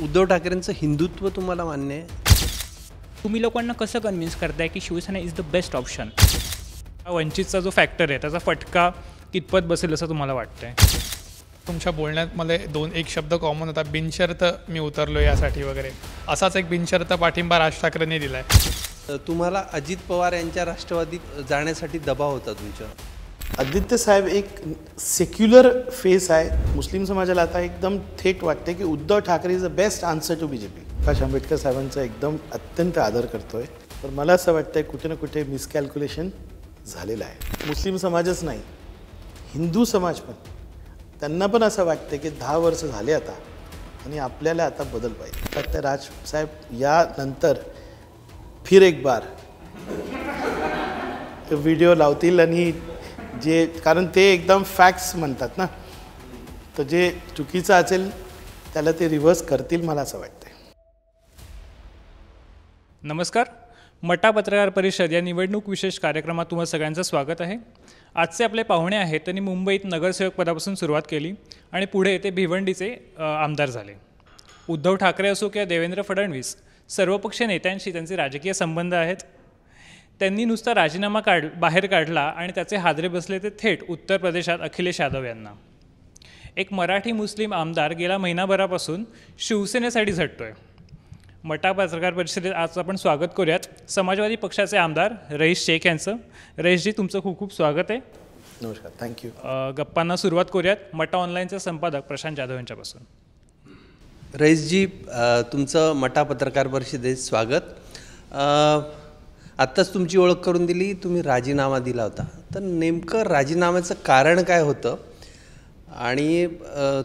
उद्धव ठाकरेंचं हिंदुत्व तुम्हाला मान्य आहे? तुम्ही लोकांना कसं कन्व्हिन्स करताय की Shiv Sena is the best option? वंचितचा जो फॅक्टर आहे त्याचा फटका कितपत बसेल असं तुम्हाला वाटतंय? तुमच्या बोलण्यात मला एक शब्द कॉमन होता, बिनशर्त मी उतरलो यासाठी वगैरे. असाच एक बिनशर्त पाठिंबा राज ठाकरेंनी दिला आहे. तुम्हाला अजित पवार यांच्या राष्ट्रवादीत जाण्यासाठी दबाव होता तुमच्यावर? आदित्य साहेब एक सेक्युलर फेस आहे. मुस्लिम समाजाला आता एकदम थेट वाटते की Uddhav Thackeray is the best answer to BJP. Prakash Ambedkar साहेबांचा एकदम अत्यंत आदर करतोय, तर मला असं वाटतंय कुठे ना कुठे मिसकॅल्क्युलेशन झालेलं आहे. मुस्लिम समाजच नाही, हिंदू समाज पण, त्यांना पण असं वाटतं की 10 वर्ष झाले आता आणि आपल्याला आता बदल पाहिजे. फक्त राजसाहेब यानंतर फिर एक बार व्हिडिओ लावतील आणि जे, कारण ते एकदम फॅक्ट्स म्हणतात ना, तर जे चुकीचं असेल त्याला ते रिव्हर्स करतील, मला असं वाटतं. नमस्कार, मटा पत्रकार परिषद या निवडणूक विशेष कार्यक्रमात तुम्हा सगळ्यांचं स्वागत आहे. आजचे आपले पाहुणे आहेत, त्यांनी मुंबईत नगरसेवक पदापासून सुरुवात केली आणि पुढे ते भिवंडीचे आमदार झाले. उद्धव ठाकरे असो किंवा देवेंद्र फडणवीस, सर्वपक्षीय नेत्यांशी त्यांचे राजकीय संबंध आहेत. त्यांनी नुसता राजीनामा बाहेर काढला आणि त्याचे हादरे बसले ते थेट उत्तर प्रदेशात अखिलेश यादव यांना. एक मराठी मुस्लिम आमदार गेल्या महिनाभरापासून शिवसेनेसाठी झटतोय. मटा पत्रकार परिषदेत आज आपण स्वागत करूयात समाजवादी पक्षाचे आमदार रईस शेख यांचं. रईसजी, तुमचं खूप खूप स्वागत आहे. नमस्कार, थँक्यू. गप्पांना सुरुवात करूयात मटा ऑनलाईनचे संपादक प्रशांत जाधव यांच्यापासून. रईसजी, तुमचं मटा पत्रकार परिषदेत स्वागत. आत्ताच तुमची ओळख करून दिली, तुम्ही राजीनामा दिला होता, तर नेमकं राजीनाम्याचं कारण काय होतं? आणि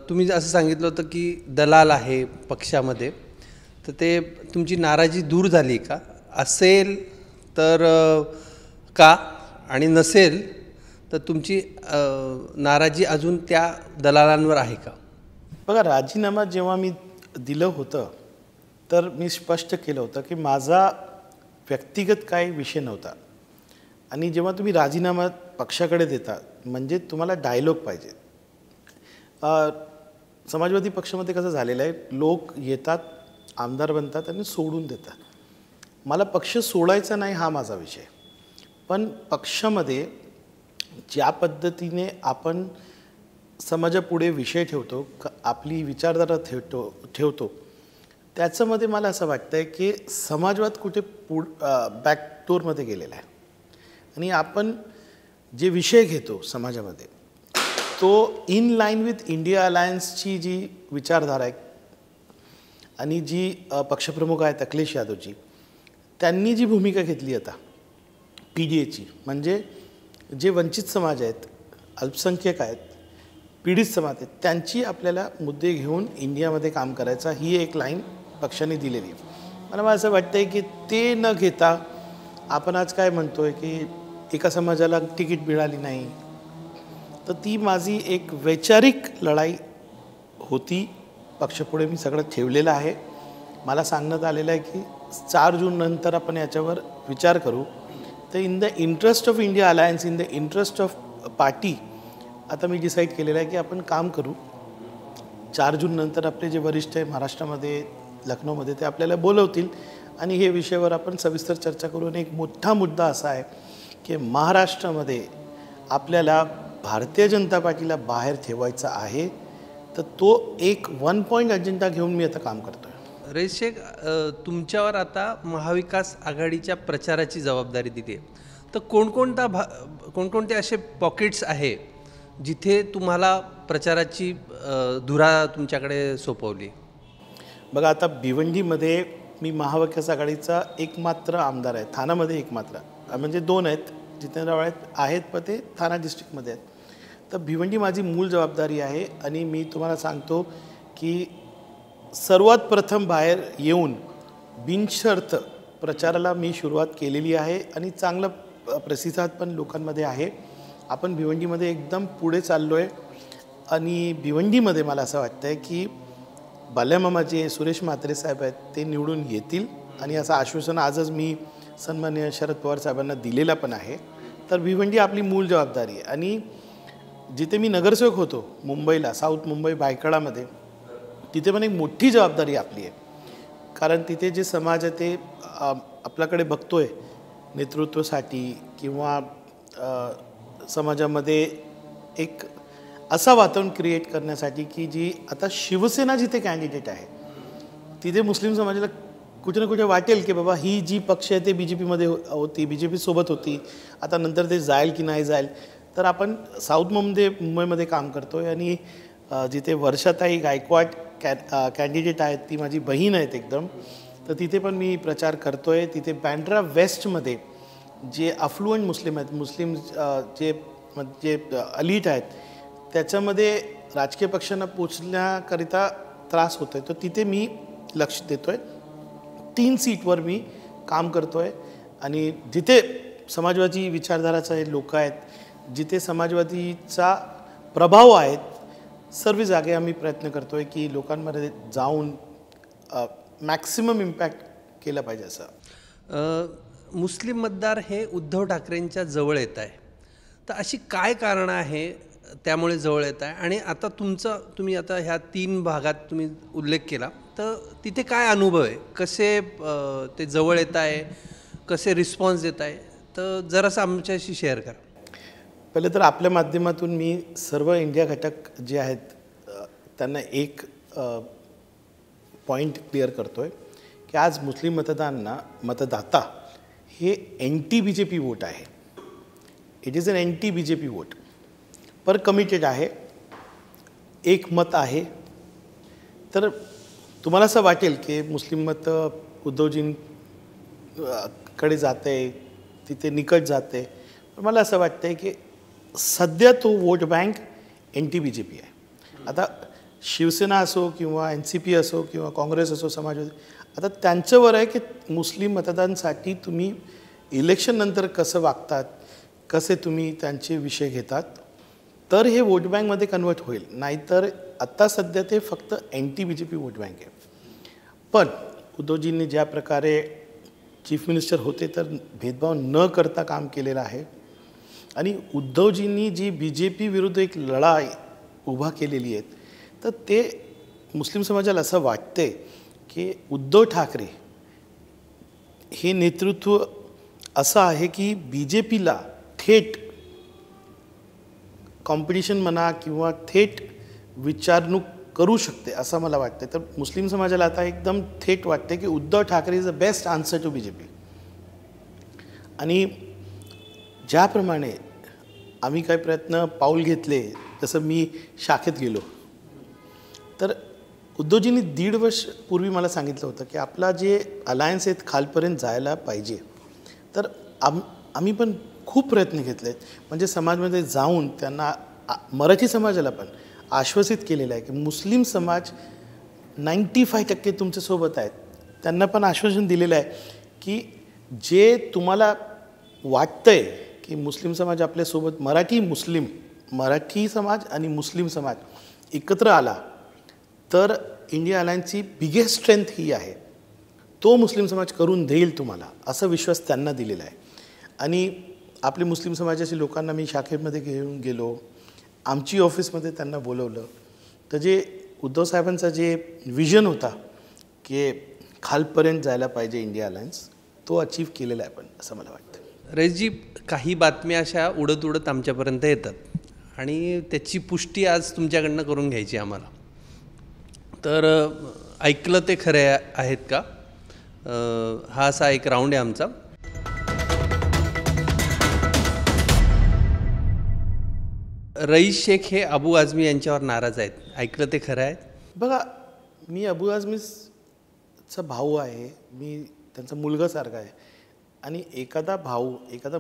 तुम्ही असं सांगितलं होतं की दलाल आहे पक्षामध्ये, तर ते तुमची नाराजी दूर झाली का? असेल तर का, आणि नसेल तर तुमची नाराजी अजून त्या दलालांवर आहे का? बघा, राजीनामा जेव्हा मी दिलं होतं तर मी स्पष्ट केलं होतं की माझा व्यक्तिगत काही विषय नव्हता. आणि जेव्हा तुम्ही राजीनामा पक्षाकडे देता म्हणजे तुम्हाला डायलॉग पाहिजे. समाजवादी पक्षामध्ये कसं झालेलं आहे, लोक येतात, आमदार बनतात आणि सोडून देतात. मला पक्ष सोडायचा नाही हा माझा विषय, पण पक्षामध्ये ज्या पद्धतीने आपण समाजापुढे विषय ठेवतो, आपली विचारधारा ठेवतो त्याच्यामध्ये मला असं वाटतं आहे की समाजवाद कुठे बॅकडोरमध्ये गेलेला आहे. आणि आपण जे विषय घेतो समाजामध्ये तो इन लाईन विथ इंडिया अलायन्सची जी विचारधारा आहे आणि जी पक्षप्रमुख आहेत अखिलेश यादवजी, त्यांनी जी भूमिका घेतली आता PDAची, म्हणजे जे वंचित समाज आहेत, अल्पसंख्यक आहेत, पीडित समाज आहेत, त्यांची आपल्याला मुद्दे घेऊन इंडियामध्ये काम करायचा, ही एक लाईन पक्षाने दिलेली आहे. मला असं वाटतं आहे की ते न घेता आपण आज काय म्हणतो आहे की एका समाजाला तिकीट मिळाली नाही, तर ती माझी एक वैचारिक लढाई होती. पक्षपुढे मी सगळं ठेवलेलं आहे. मला सांगण्यात आलेलं आहे की 4 जून नंतर आपण याच्यावर विचार करू. तर in the interest of India alliance, in the interest of party, आता मी डिसाईड केलेलं आहे की आपण काम करू. 4 जून नंतर आपले जे वरिष्ठ आहे महाराष्ट्रामध्ये, लखनौमध्ये, ते आपल्याला बोलवतील आणि हे विषयावर आपण सविस्तर चर्चा करू. आणि एक मोठा मुद्दा असा आहे की महाराष्ट्रामध्ये आपल्याला भारतीय जनता पार्टीला बाहेर ठेवायचा आहे, तर तो एक 1 पॉईंट अजेंडा घेऊन मी आता काम करतो आहे. रईस शेख, तुमच्यावर आता महाविकास आघाडीच्या प्रचाराची जबाबदारी दिली आहे, तर कोणकोणते असे पॉकेट्स आहे जिथे तुम्हाला प्रचाराची धुरा तुमच्याकडे सोपवली? बघा, आता भिवंडीमध्ये मी महाविकास आघाडीचा एकमात्र आमदार आहे. ठाण्यामध्ये एकमात्र, म्हणजे 2 आहेत, जितेंद्र आहेत पण ते ठाणा डिस्ट्रिक्टमध्ये आहेत. तर भिवंडी माझी मूळ जबाबदारी आहे. आणि मी तुम्हाला सांगतो की सर्वात प्रथम बाहेर येऊन बिनशर्त प्रचाराला मी सुरुवात केलेली आहे आणि चांगला प्रतिसाद पण लोकांमध्ये आहे. आपण भिवंडीमध्ये एकदम पुढे चाललो आहे. आणि भिवंडीमध्ये मला असं वाटतं आहे की बाल्यामामा जे सुरेश म्हात्रे साहेब आहेत ते निवडून येतील, आणि असं आश्वासन आजच मी सन्माननीय शरद पवार साहेबांना दिलेला पण आहे. तर भिवंडी आपली मूळ जबाबदारी आहे. आणि जिथे मी नगरसेवक होतो मुंबईला, साऊथ मुंबई बायखळामध्ये, तिथे पण एक मोठी जबाबदारी आपली आहे, कारण तिथे जे समाज आहे ते आपल्याकडे बघतोय नेतृत्वासाठी किंवा समाजामध्ये एक असा वातावरण क्रिएट करण्यासाठी की जी आता शिवसेना जिथे कॅन्डिडेट आहे तिथे मुस्लिम समाजाला कुठे ना कुठे वाटेल की बाबा ही जी पक्ष आहे ते BJPमध्ये होती, BJP सोबत होती, आता नंतर ते जाईल की नाही जाईल. तर आपण मुंबईमध्ये काम करतो आहे आणि जिथे वर्षाताई गायकवाड कॅन्डिडेट आहेत, ती माझी बहीण आहेत एकदम, तर तिथे पण मी प्रचार करतो आहे. तिथे बँड्रा वेस्टमध्ये जे अफ्लुएंट मुस्लिम आहेत, मुस्लिम जे अलीट आहेत, त्याच्यामध्ये राजकीय पक्षांना पोचण्याकरिता त्रास होतो आहे, तर तिथे मी लक्ष देतो आहे. 3 सीटवर मी काम करतो आहे आणि जिथे समाजवादी विचारधाराचे लोक आहेत, जिथे समाजवादीचा प्रभाव आहेत, सर्व जागे आम्ही प्रयत्न करतो आहे की लोकांमध्ये जाऊन मॅक्सिमम इम्पॅक्ट केला पाहिजे. असं मुस्लिम मतदार हे उद्धव ठाकरेंच्या जवळ येत आहे, तर अशी काय कारणं आहे त्यामुळे जवळ येत आहे? आणि आता तुम्ही आता ह्या 3 भागात तुम्ही उल्लेख केला, तर तिथे काय अनुभव आहे, कसे ते जवळ येत आहे, कसे रिस्पॉन्स देत आहे, तर जरासं आमच्याशी शेअर करा. पहिले तर आपल्या माध्यमातून मी सर्व इंडिया घटक जे आहेत त्यांना एक पॉईंट क्लिअर करतो आहे की आज मुस्लिम मतदाता हे एंटी BJP वोट आहे. It is an anti BJP vote, पर कमिटेड आहे, एक मत आहे. तर तुम्हाला असं वाटेल की मुस्लिम मत उद्धवजींकडे जाते, तिथे निकट जाते, पण मला असं वाटतं आहे की सध्या तो वोट बँक एंटी BJP आहे. आता शिवसेना असो किंवा NCP असो किंवा काँग्रेस असो, समाजवादी, आता त्यांच्यावर आहे की मुस्लिम मतदारांसाठी तुम्ही इलेक्शन नंतर कसं वागतात, कसे तुम्ही त्यांचे विषय घेतात, तर हे वोट बँकमध्ये कन्वर्ट होईल. नाहीतर आत्ता सध्या ते फक्त एंटी BJP वोट बँक आहे. पण उद्धवजींनी ज्या प्रकारे चीफ मिनिस्टर होते तर भेदभाव न करता काम केलेलं आहे आणि उद्धवजींनी जी BJP विरुद्ध एक लढाई उभा केलेली आहे, तर ते मुस्लिम समाजाला असं वाटते की उद्धव ठाकरे हे नेतृत्व असं आहे की BJPला थेट कॉम्पिटिशन म्हणा किंवा थेट विचारणूक करू शकते असं मला वाटतं. तर मुस्लिम समाजाला आता एकदम थेट वाटते की Uddhav Thackeray is the best answer to BJP. आणि ज्याप्रमाणे आम्ही काही पाऊल घेतले, जसं मी शाखेत गेलो, तर उद्धवजींनी 1.5 वर्ष पूर्वी मला सांगितलं होतं की आपला जे अलायन्स आहेत खालपर्यंत जायला पाहिजे. तर आम्ही पण खूप प्रयत्न घेतले, म्हणजे समाजमध्ये जाऊन त्यांना मराठी समाजाला पण आश्वासित केलेलं आहे की मुस्लिम समाज 95% तुमच्यासोबत आहेत. त्यांना पण आश्वासन दिलेलं आहे की जे तुम्हाला वाटतंय की मुस्लिम समाज आपल्यासोबत, मराठी समाज आणि मुस्लिम समाज एकत्र आला तर इंडिया अलायन्सची बिगेस्ट स्ट्रेंथ ही आहे, तो मुस्लिम समाज करून देईल तुम्हाला, असा विश्वास त्यांना दिलेला आहे. आणि आपले मुस्लिम समाजाच्या लोकांना मी शाखेमध्ये घेऊन गेलो, आमची ऑफिसमध्ये त्यांना बोलवलं, तर जे उद्धव साहेबांचा जे विजन होता की खालपर्यंत जायला पाहिजे इंडिया अलायन्स, तो अचीव केलेला आहे पण, असं मला वाटतं. रईसजी, काही बातम्या अशा उडत उडत आमच्यापर्यंत येतात आणि त्याची पुष्टी आज तुमच्याकडनं करून घ्यायची आम्हाला. तर ऐकलं ते खरे आहेत का, हा असा एक राऊंड आहे आमचा. रईस शेख हे अबू आझमी यांच्यावर नाराज आहेत, ऐकलं ते खरं आहे? बघा, मी अबू आझमीचा भाऊ आहे, मी त्यांचा मुलगासारखा आहे. आणि एखादा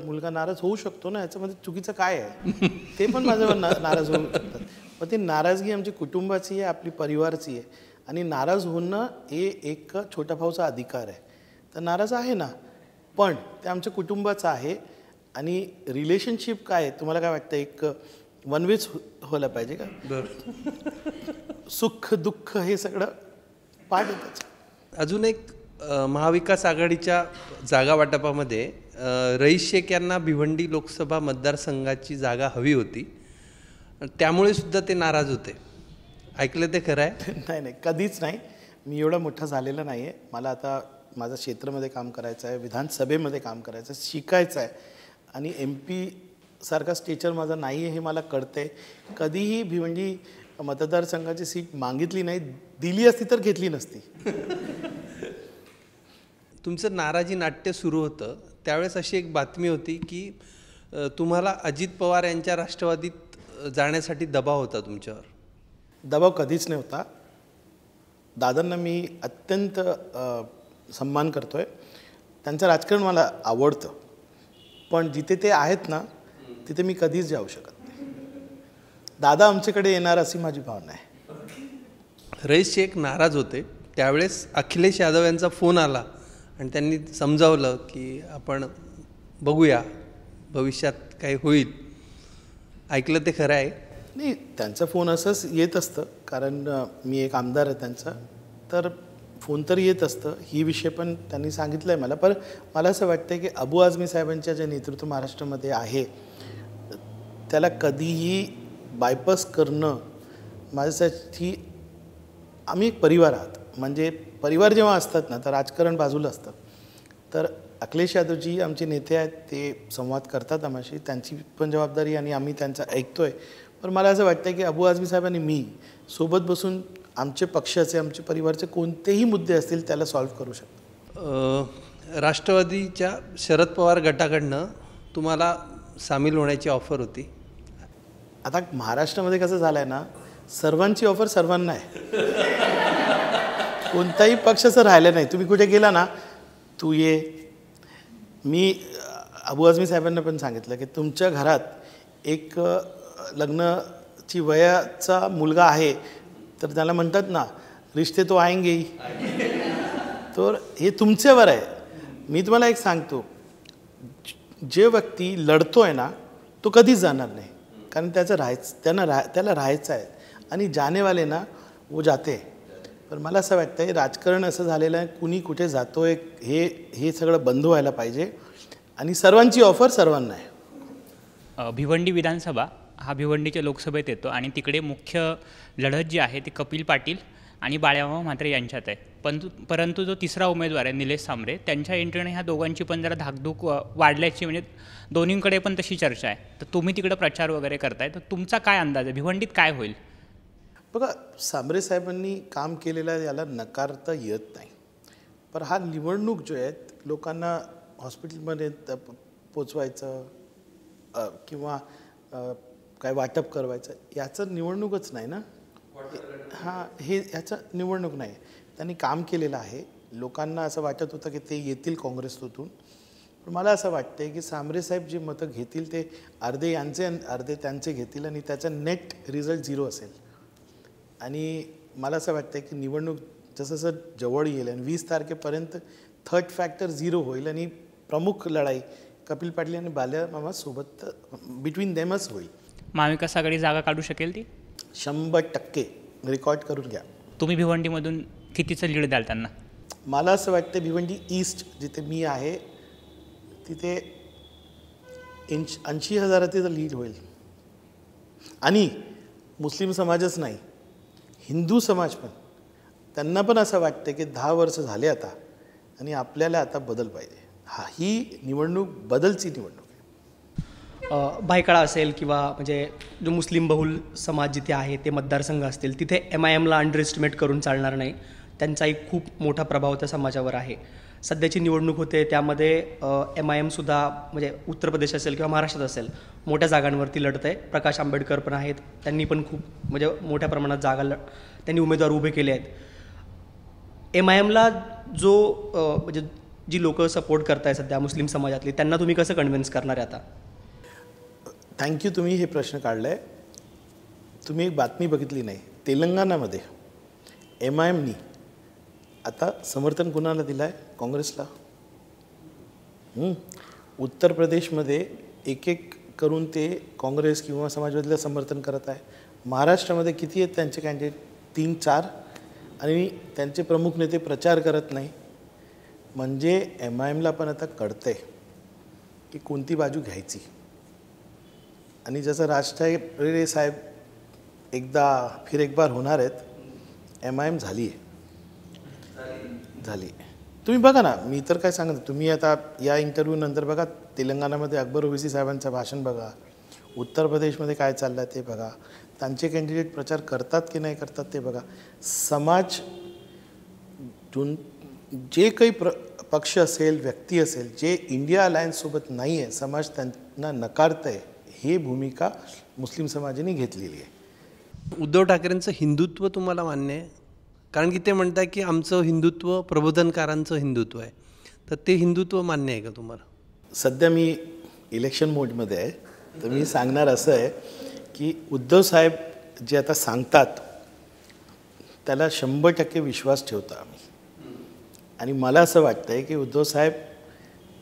मुलगा नाराज होऊ शकतो ना, याच्यामध्ये चुकीचं काय आहे? ते पण माझ्यावर नाराज होऊ शकतात. पण ती नाराजगी आमची कुटुंबाची आहे, आपली परिवाराची आहे. आणि नाराज होणं हे एक छोट्या भाऊचा अधिकार आहे. तर नाराज आहे ना, पण ते आमच्या कुटुंबाचं आहे. आणि रिलेशनशिप काय आहे, तुम्हाला काय वाटतं, एक वन वेच व्हायला पाहिजे का? बरं. सुख दुःख हे सगळं पाठ येतच. अजून एक महाविकास आघाडीच्या जागा वाटपामध्ये रईस शेख यांना भिवंडी लोकसभा मतदारसंघाची जागा हवी होती, त्यामुळे सुद्धा ते नाराज होते. ऐकलं ते खरं आहे? नाही नाही, कधीच नाही. मी एवढा मोठा झालेला नाही आहे. मला आता माझं क्षेत्रामध्ये काम करायचं आहे, विधानसभेमध्ये काम करायचं आहे, शिकायचं आहे. आणि MP सारखा स्टेचर माझा नाही आहे हे मला कळतं आहे. कधीही भिवंडी मतदारसंघाची सीट मागितली नाही, दिली असती तर घेतली नसती. तुमचं नाराजी नाट्य सुरू होतं त्यावेळेस अशी एक बातमी होती की तुम्हाला अजित पवार यांच्या राष्ट्रवादीत जाण्यासाठी दबाव होता तुमच्यावर. दबाव कधीच नाही होता. दादांना मी अत्यंत सन्मान करतो आहे. त्यांचं राजकारण मला आवडतं, पण जिथे ते आहेत ना तिथे मी कधीच जाऊ शकत नाही. दादा आमच्याकडे येणार अशी माझी भावना आहे. रईस शेख नाराज होते त्यावेळेस अखिलेश यादव यांचा फोन आला आणि त्यांनी समजावलं की आपण बघूया भविष्यात काही होईल. ऐकलं ते खरं आहे? नाही, त्यांचा फोन असंच येत असतं, कारण मी एक आमदार आहे त्यांचा, तर फोन तर येत असतं. ही विषय पण त्यांनी सांगितलं आहे मला. पण मला असं वाटतं की अबू आझमी साहेबांच्या जे नेतृत्व महाराष्ट्रामध्ये आहे त्याला कधीही बायपास करणं माझ्यासाठी, आम्ही एक परिवार आहात. म्हणजे परिवार जेव्हा असतात ना तर राजकारण बाजूला असतं. तर अखिलेश यादवजी आमचे नेते आहेत, ते संवाद करतात आम्हाशी, त्यांची पण जबाबदारी आणि आम्ही त्यांचं ऐकतोय. पण मला असं वाटतं की अबू आझमी साहेबांनी मी सोबत बसून आमचे पक्षाचे, आमचे परिवारचे कोणतेही मुद्दे असतील त्याला सॉल्व्ह करू शकतो. राष्ट्रवादीच्या शरद पवार गटाकडनं तुम्हाला सामील होण्याची ऑफर होती. आता महाराष्ट्रामध्ये कसं झालं आहे ना, सर्वांची ऑफर सर्वांना आहे. कोणताही पक्ष असं राहिलं नाही. तुम्ही कुठे गेला ना, तू ये. मी अबू आझमी साहेबांना पण सांगितलं की तुमच्या घरात एक लग्नाची वयाचा मुलगा आहे तर त्याला म्हणतात ना, रिश्ते तो आएंगे ही. तर हे तुमच्यावर आहे. मी तुम्हाला एक सांगतो, जे व्यक्ती लढतोय ना तो कधीच जाणार नाही, कारण त्याला राहायचं आहे. आणि जानेवाले ना वो जाते. पण मला असं वाटतं आहे राजकारण असं झालेलं आहे, कुणी कुठे जातोय हे सगळं बंद व्हायला पाहिजे. आणि सर्वांची ऑफर सर्वांना आहे. भिवंडी विधानसभा हा भिवंडीच्या लोकसभेत येतो आणि तिकडे मुख्य लढत जी आहे ती कपिल पाटील आणि बाळामामा म्हात्रे यांच्यात आहे. परंतु जो तिसरा उमेदवार आहे निलेश सांबरे, त्यांच्या एंट्रीने ह्या दोघांची पण जरा धाकधूक वाढल्याची, म्हणजे दोन्हीकडे पण तशी चर्चा आहे. तर तुम्ही तिकडे प्रचार वगैरे करताय, तर तुमचा काय अंदाज आहे, भिवंडीत काय होईल? बघा, सांबरे साहेबांनी काम केलेलं याला नकारता येत नाही. पण हा निवडणूक जो आहे लोकांना हॉस्पिटलमध्ये पोचवायचं किंवा काय वाटप करवायचं याचं निवडणूकच नाही ना. हां, हे याचं निवडणूक नाही. त्यांनी काम केलेलं आहे. लोकांना असं वाटत होतं की ते येतील काँग्रेसतून, पण मला असं वाटतं की सांबरे साहेब जे मतं घेतील ते अर्धे यांचे अर्धे त्यांचे घेतील आणि त्याचा नेट रिझल्ट 0 असेल. आणि मला असं वाटतं की निवडणूक जसं जसं जवळ येईल आणि 20 तारखेपर्यंत थर्ड फॅक्टर 0 होईल आणि प्रमुख लढाई कपिल पाटील आणि बाळामामा सोबत बिटवीन देमच होईल. महाविकास आघाडी जागा काढू शकेल ती? 100% रेकॉर्ड करून घ्या. तुम्ही भिवंडीमधून कितीचं लीड द्याल त्यांना? मला असं वाटतं भिवंडी ईस्ट जिथे मी आहे तिथे 80,000चं लीड होईल. आणि मुस्लिम समाजच नाही, हिंदू समाज पण, त्यांना पण असं वाटतं की 10 वर्ष झाले आता आणि आपल्याला आता बदल पाहिजे. ही निवडणूक बदलची निवडणूक आहे. भायखळा असेल किंवा म्हणजे जो मुस्लिम बहुल समाज जिथे आहे ते मतदारसंघ असतील, तिथे MIMला अंडर एस्टिमेट करून चालणार नाही. त्यांचा एक खूप मोठा प्रभाव त्या समाजावर आहे. सध्याची निवडणूक होते त्यामध्ये MIMसुद्धा म्हणजे उत्तर प्रदेश असेल किंवा महाराष्ट्रात असेल मोठ्या जागांवरती लढत आहे. प्रकाश आंबेडकर पण आहेत, त्यांनी पण खूप म्हणजे मोठ्या प्रमाणात त्यांनी उमेदवार उभे केले आहेत. MIMला जो म्हणजे जी लोक सपोर्ट करताय सध्या मुस्लिम समाजातली, त्यांना तुम्ही कसं कन्व्हिन्स करणार आहे आता? थँक्यू, तुम्ही हे प्रश्न काढला आहे. तुम्ही एक बातमी बघितली नाही, तेलंगणामध्ये MIMनी आता समर्थन कुणाला दिलं आहे? काँग्रेसला. उत्तर प्रदेशमध्ये एक एक करून ते काँग्रेस किंवा समाजवादीला समर्थन करत आहे. महाराष्ट्रामध्ये किती आहेत त्यांचे कॅन्डिडेट? 3-4. आणि त्यांचे प्रमुख नेते प्रचार करत नाही. म्हणजे MIMला पण आता कळतंय की कोणती बाजू घ्यायची. आणि जसं राज ठाकरे साहेब एकदा फिर एक बार होणार आहेत. MIM झाली आहे, झाली. तुम्ही बघा ना, मी तर काय सांगत, तुम्ही आता या इंटरव्ह्यू नंतर बघा तेलंगणामध्ये अकबर ओवैसी साहेबांचं भाषण बघा, उत्तर प्रदेशमध्ये काय चाललं आहे ते बघा, त्यांचे कॅन्डिडेट प्रचार करतात की नाही करतात ते बघा. समाज जे काही पक्ष असेल, व्यक्ती असेल, जे इंडिया अलायन्ससोबत नाही आहे, समाज त्यांना नकारत आहे, ही भूमिका मुस्लिम समाजाने घेतलेली आहे. उद्धव ठाकरेंचं हिंदुत्व तुम्हाला मान्य आहे? कारण की ते म्हणतात की आमचं हिंदुत्व प्रबोधनकारांचं हिंदुत्व आहे, तर ते हिंदुत्व मान्य आहे का तुम्हाला? सध्या मी इलेक्शन मोडमध्ये आहे, तर मी सांगणार असं आहे की उद्धव साहेब जे आता सांगतात त्याला 100% विश्वास ठेवतो आम्ही. आणि मला असं वाटतं आहे की उद्धव साहेब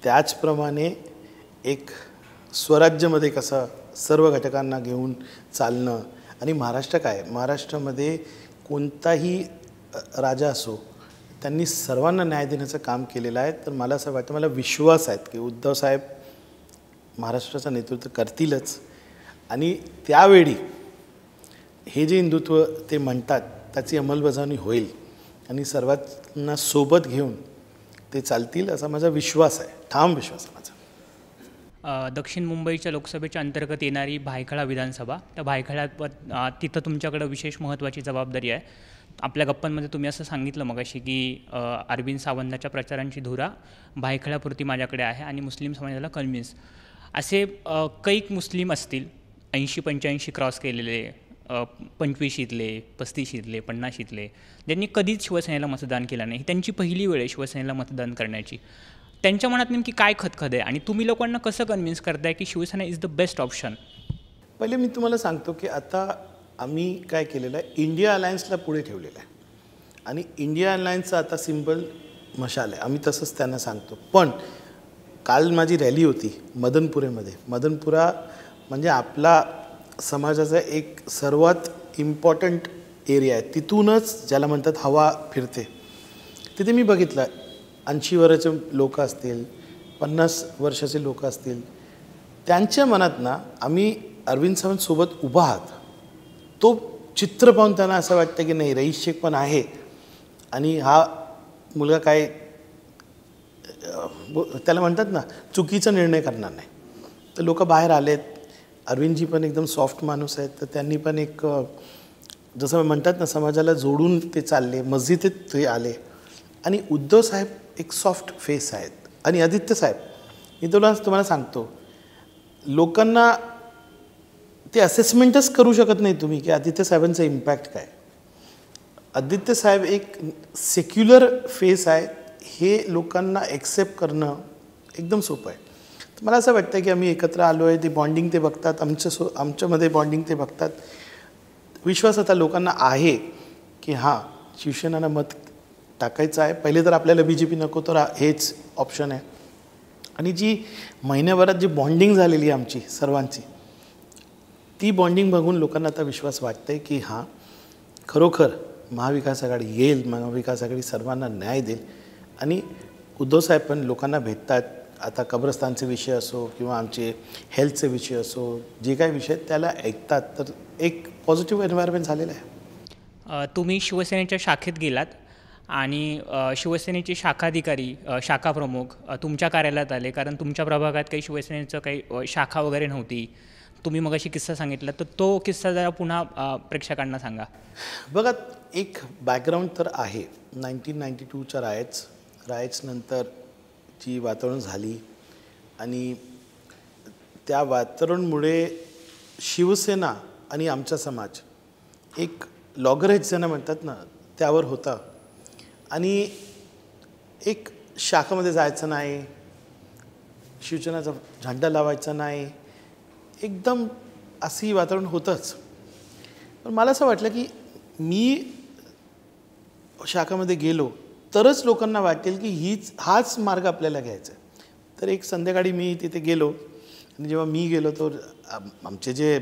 त्याचप्रमाणे एक स्वराज्यामध्ये कसं सर्व घटकांना घेऊन चालणं, आणि महाराष्ट्र काय, महाराष्ट्रामध्ये कोणताही राजा असो त्यांनी सर्वांना न्याय देण्याचं काम केलेलं आहे. तर मला असं वाटतं, मला विश्वास आहे की उद्धव साहेब महाराष्ट्राचं नेतृत्व करतीलच. आणि त्यावेळी हे जे हिंदुत्व ते म्हणतात त्याची अंमलबजावणी होईल आणि सर्वांना सोबत घेऊन ते चालतील असा माझा विश्वास आहे, ठाम विश्वास आहे माझा. दक्षिण मुंबईच्या लोकसभेच्या अंतर्गत येणारी भायखळा विधानसभा, त्या भायखळ्यात तिथं तुमच्याकडं विशेष महत्त्वाची जबाबदारी आहे. आपल्या गप्पांमध्ये तुम्ही असं सांगितलं मगाशी की अरविंद सावंतांच्या प्रचारांची धुरा भायखळ्यापुरती माझ्याकडे आहे आणि मुस्लिम समाजाला कन्व्हिन्स. असे कैक मुस्लिम असतील 80-85 क्रॉस केलेले, 25शीतले, 35शीतले, 50शीतले, ज्यांनी कधीच शिवसेनेला मतदान केलं नाही, त्यांची पहिली वेळ आहे शिवसेनेला मतदान करण्याची. त्यांच्या मनात नेमकी काय खतखत आहे आणि तुम्ही लोकांना कसं कन्व्हिन्स करताय की Shiv Sena is the best option? पहिले मी तुम्हाला सांगतो की आता आम्ही काय केलेलं आहे, इंडिया अलायन्सला पुढे ठेवलेलं आहे आणि इंडिया अलायन्सचा आता सिम्बल मशाल आहे, आम्ही तसंच त्यांना सांगतो. पण काल माझी रॅली होती मदनपुरेमध्ये. मदनपुरा म्हणजे आपला समाजाचा एक सर्वात इम्पॉर्टंट एरिया आहे, तिथूनच ज्याला म्हणतात हवा फिरते. तिथे मी बघितलं 80 वर्षाचे लोक असतील, 50 वर्षाचे लोक असतील, त्यांच्या मनात ना आम्ही अरविंद सावंतसोबत उभा आहात, तो चित्र पाहून त्यांना असं वाटतं की नाही, रईस शेख पण आहे आणि हा मुलगा काय त्याला म्हणतात ना चुकीचा निर्णय करणार नाही. तर लोक बाहेर आलेत. अरविंदजी पण एकदम सॉफ्ट माणूस आहेत, तर त्यांनी पण एक जसं म्हणतात ना समाजाला जोडून ते चालले, मस्जिदीत ते आले. आणि उद्धव साहेब एक सॉफ्ट फेस आहेत. आणि आदित्य साहेब, मी तुम्हाला सांगतो, लोकांना ते असेसमेंटच करू शकत नाही तुम्ही की आदित्य साहेबांचा इम्पॅक्ट काय. आदित्य साहेब एक सेक्युलर फेस आहे, हे लोकांना ॲक्सेप्ट करणं एकदम सोपं आहे. तर मला असं वाटतं की आम्ही एकत्र आलो आहे, ते बॉन्डिंग ते बघतात, आमच्यामध्ये बॉन्डिंग ते बघतात. विश्वास आता लोकांना आहे की हां शिवसेनेला मत टाकायचं आहे. पहिले तर आपल्याला BJP नको, तर हेच ऑप्शन आहे. आणि जी महिन्याभरात जी बॉन्डिंग झालेली आहे आमची सर्वांची, ती बॉन्डिंग बघून लोकांना आता विश्वास वाटतं आहे की हां खरोखर महाविकास आघाडी येईल, महाविकास आघाडी सर्वांना न्याय देईल. आणि उद्धव साहेब पण लोकांना भेटतात. आता कब्रस्तानचे विषय असो किंवा आमचे हेल्थचे विषय असो, जे काही विषय त्याला ऐकतात. तर एक पॉझिटिव्ह एन्व्हायरमेंट झालेलं आहे. तुम्ही शिवसेनेच्या शाखेत गेलात आणि शिवसेनेचे शाखाधिकारी, शाखाप्रमुख तुमच्या कार्यालयात आले, कारण तुमच्या प्रभागात काही शिवसेनेचं काही शाखा वगैरे नव्हती. तुम्ही मगाशी किस्सा सांगितला, तर तो किस्सा जरा पुन्हा प्रेक्षकांना सांगा. बघा, एक बॅकग्राऊंड तर आहे. 1992च्या रायट्सनंतर जी वातावरण झाली आणि त्या वातावरणामुळे शिवसेना आणि आमचा समाज एक लॉगरेज ज्यांना म्हणतात ना त्यावर होता. आणि एक शाखामध्ये जायचं नाही, शिवसेनेचा झेंडा लावायचा नाही, एकदम अशी वातावरण होतंच. पण मला असं वाटलं की मी शाखामध्ये गेलो तरच लोकांना वाटेल की हाच मार्ग आपल्याला घ्यायचा आहे. तर एक संध्याकाळी मी तिथे गेलो आणि जेव्हा मी गेलो तर आमचे जे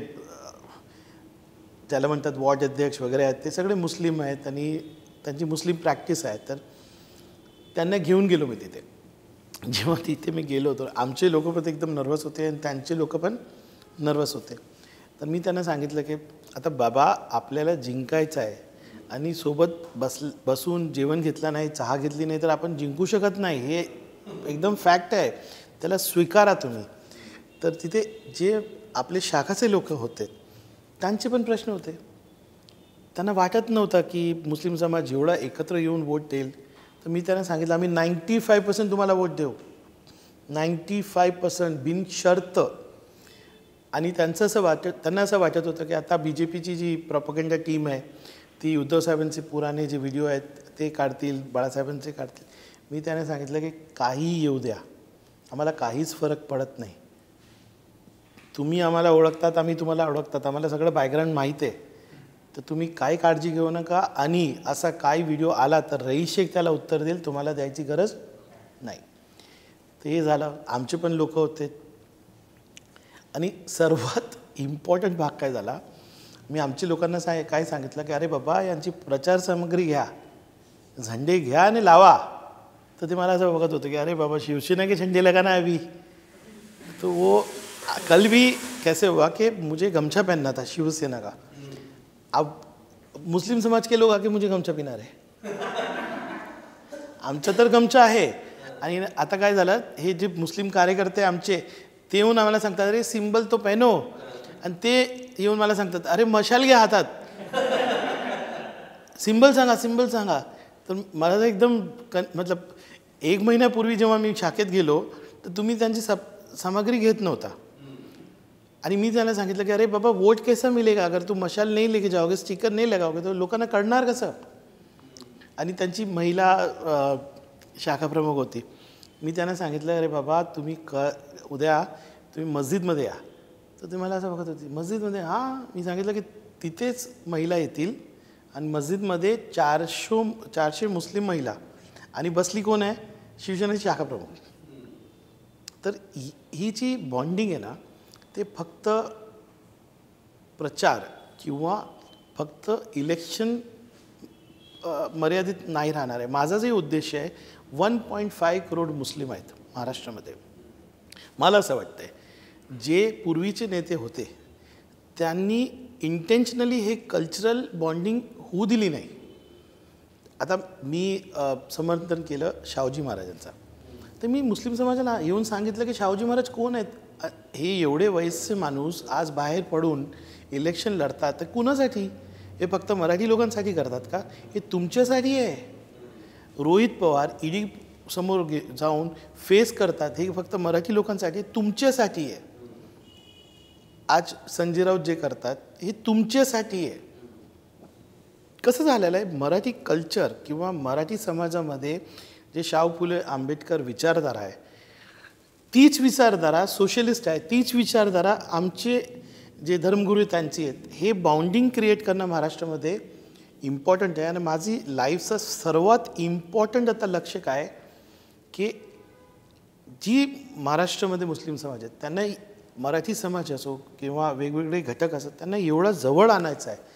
त्याला म्हणतात वॉर्ड अध्यक्ष वगैरे आहेत ते सगळे मुस्लिम आहेत आणि त्यांची मुस्लिम प्रॅक्टिस आहे. तर त्यांना घेऊन गेलो मी तिथे. जेव्हा तिथे मी गेलो तर आमचे लोक पण एकदम नर्वस होते आणि त्यांचे लोक पण नर्वस होते. तर मी त्यांना सांगितलं की आता बाबा आपल्याला जिंकायचं आहे आणि सोबत बसून जेवण घेतलं नाही, चहा घेतली नाही तर आपण जिंकू शकत नाही. हे एकदम फॅक्ट आहे, त्याला स्वीकारा तुम्ही. तर तिथे जे आपले शाखाचे लोक होते त्यांचे पण प्रश्न होते. त्यांना वाटत नव्हतं की मुस्लिम समाज एवढा एकत्र येऊन वोट देईल. तर मी त्यांना सांगितलं आम्ही 95% तुम्हाला वोट देऊ, 95% बिनशर्त. आणि त्यांचं त्यांना असं वाटत होतं की आता BJPची जी प्रॉपगंडा टीम आहे ती उद्धव साहेबांचे पुराणे जे व्हिडिओ आहेत ते काढतील, बाळासाहेबांचे काढतील. मी त्यांना सांगितलं की काहीही येऊ द्या, आम्हाला काहीच फरक पडत नाही. तुम्ही आम्हाला ओळखतात, आम्ही तुम्हाला ओळखतात, आम्हाला सगळं बॅकग्राऊंड माहीत आहे. तर तुम्ही काय काळजी घेऊ नका. आणि असा काय व्हिडिओ आला तर रईस शेख त्याला उत्तर देईल, तुम्हाला द्यायची गरज नाही. तर हे झालं. आमचे पण लोक होते. आणि सर्वात इम्पॉर्टंट भाग काय झाला, मी आमच्या लोकांना काय सांगितलं की अरे बाबा यांची प्रचार सामग्री घ्या, झंडे घ्या आणि लावा. तर ते मला असं बघत होतं की अरे बाबा शिवसेना के झंडे लगाना अभी. तो वो कल भी कैसे हुआ कि मुझे गमछा पहनना था शिवसेना का. अब मुस्लिम समाज के लोग आके मुझे गमछा पिना रहे. आमचा तर गमछा आहे. आणि आता काय झालं, हे जे मुस्लिम कार्यकर्ते आमचे ते येऊन आम्हाला सांगतात अरे सिंबल तो पहनो. आणि ते येऊन मला सांगतात अरे मशाल घ्या हातात, सिंबल सांगा, सिंबल सांगा. तर मला तर एकदम मतलब 1 महिन्यापूर्वी जेव्हा मी शाखेत गेलो तर तुम्ही त्यांची सामग्री घेत नव्हता. आणि मी त्यांना सांगितलं की अरे बाबा वोट कैसा मिलेगा अगर तू मशाल नहीं लेके जाओगे, स्टिकर नहीं लगाओगे तो लोकांना कळणार कसं. आणि त्यांची महिला शाखा प्रमुख होती. मी त्यांना सांगितलं अरे बाबा तुम्ही उद्या तुम्ही मस्जिदमध्ये या. तर ते मला असं बघत होती, मस्जिदमध्ये? हां. मी सांगितलं की तिथेच महिला येतील आणि मस्जिदमध्ये 400 मुस्लिम महिला. आणि बसली कोण आहे, शिवसेनेची शाखा प्रमुख. तर ही जी बॉन्डिंग आहे ना, ते फक्त प्रचार किंवा फक्त इलेक्शन मर्यादित नाही राहणार आहे. माझा जे उद्देश आहे 1.5 करोड मुस्लिम आहेत महाराष्ट्रामध्ये. मला असं वाटतं आहे जे पूर्वीचे नेते होते त्यांनी इंटेन्शनली हे कल्चरल बॉन्डिंग होऊ दिली नाही. आता मी समर्थन केलं शाहूजी महाराजांचा. तर मी मुस्लिम समाजाला येऊन सांगितलं की शाहूजी महाराज कोण आहेत. हे एवढे वयस्कर माणूस आज बाहेर पडून इलेक्शन लढतात तर कुणासाठी? हे फक्त मराठी लोकांसाठी करतात का? हे तुमच्यासाठी आहे. रोहित पवार ईडी समोर जाऊन फेस करतात हे फक्त मराठी लोकांसाठी, तुमच्यासाठी आहे. आज संजय राऊत जे करतात हे तुमच्यासाठी आहे. कसं झालेलं आहे, मराठी कल्चर किंवा मराठी समाजामध्ये जे शाहू फुले आंबेडकर विचारधारा आहे तीच विचारधारा सोशलिस्ट आहे, तीच विचारधारा आमचे जे धर्मगुरू त्यांची आहेत. हे बाउंडिंग क्रिएट करणं महाराष्ट्रामध्ये इम्पॉर्टंट आहे. आणि माझी लाईफचं सर्वात इम्पॉर्टंट आता लक्ष्य काय की जी महाराष्ट्रामध्ये मुस्लिम समाज आहेत त्यांना मराठी समाज असो किंवा वेगवेगळे घटक असो त्यांना एवढा जवळ आणायचं आहे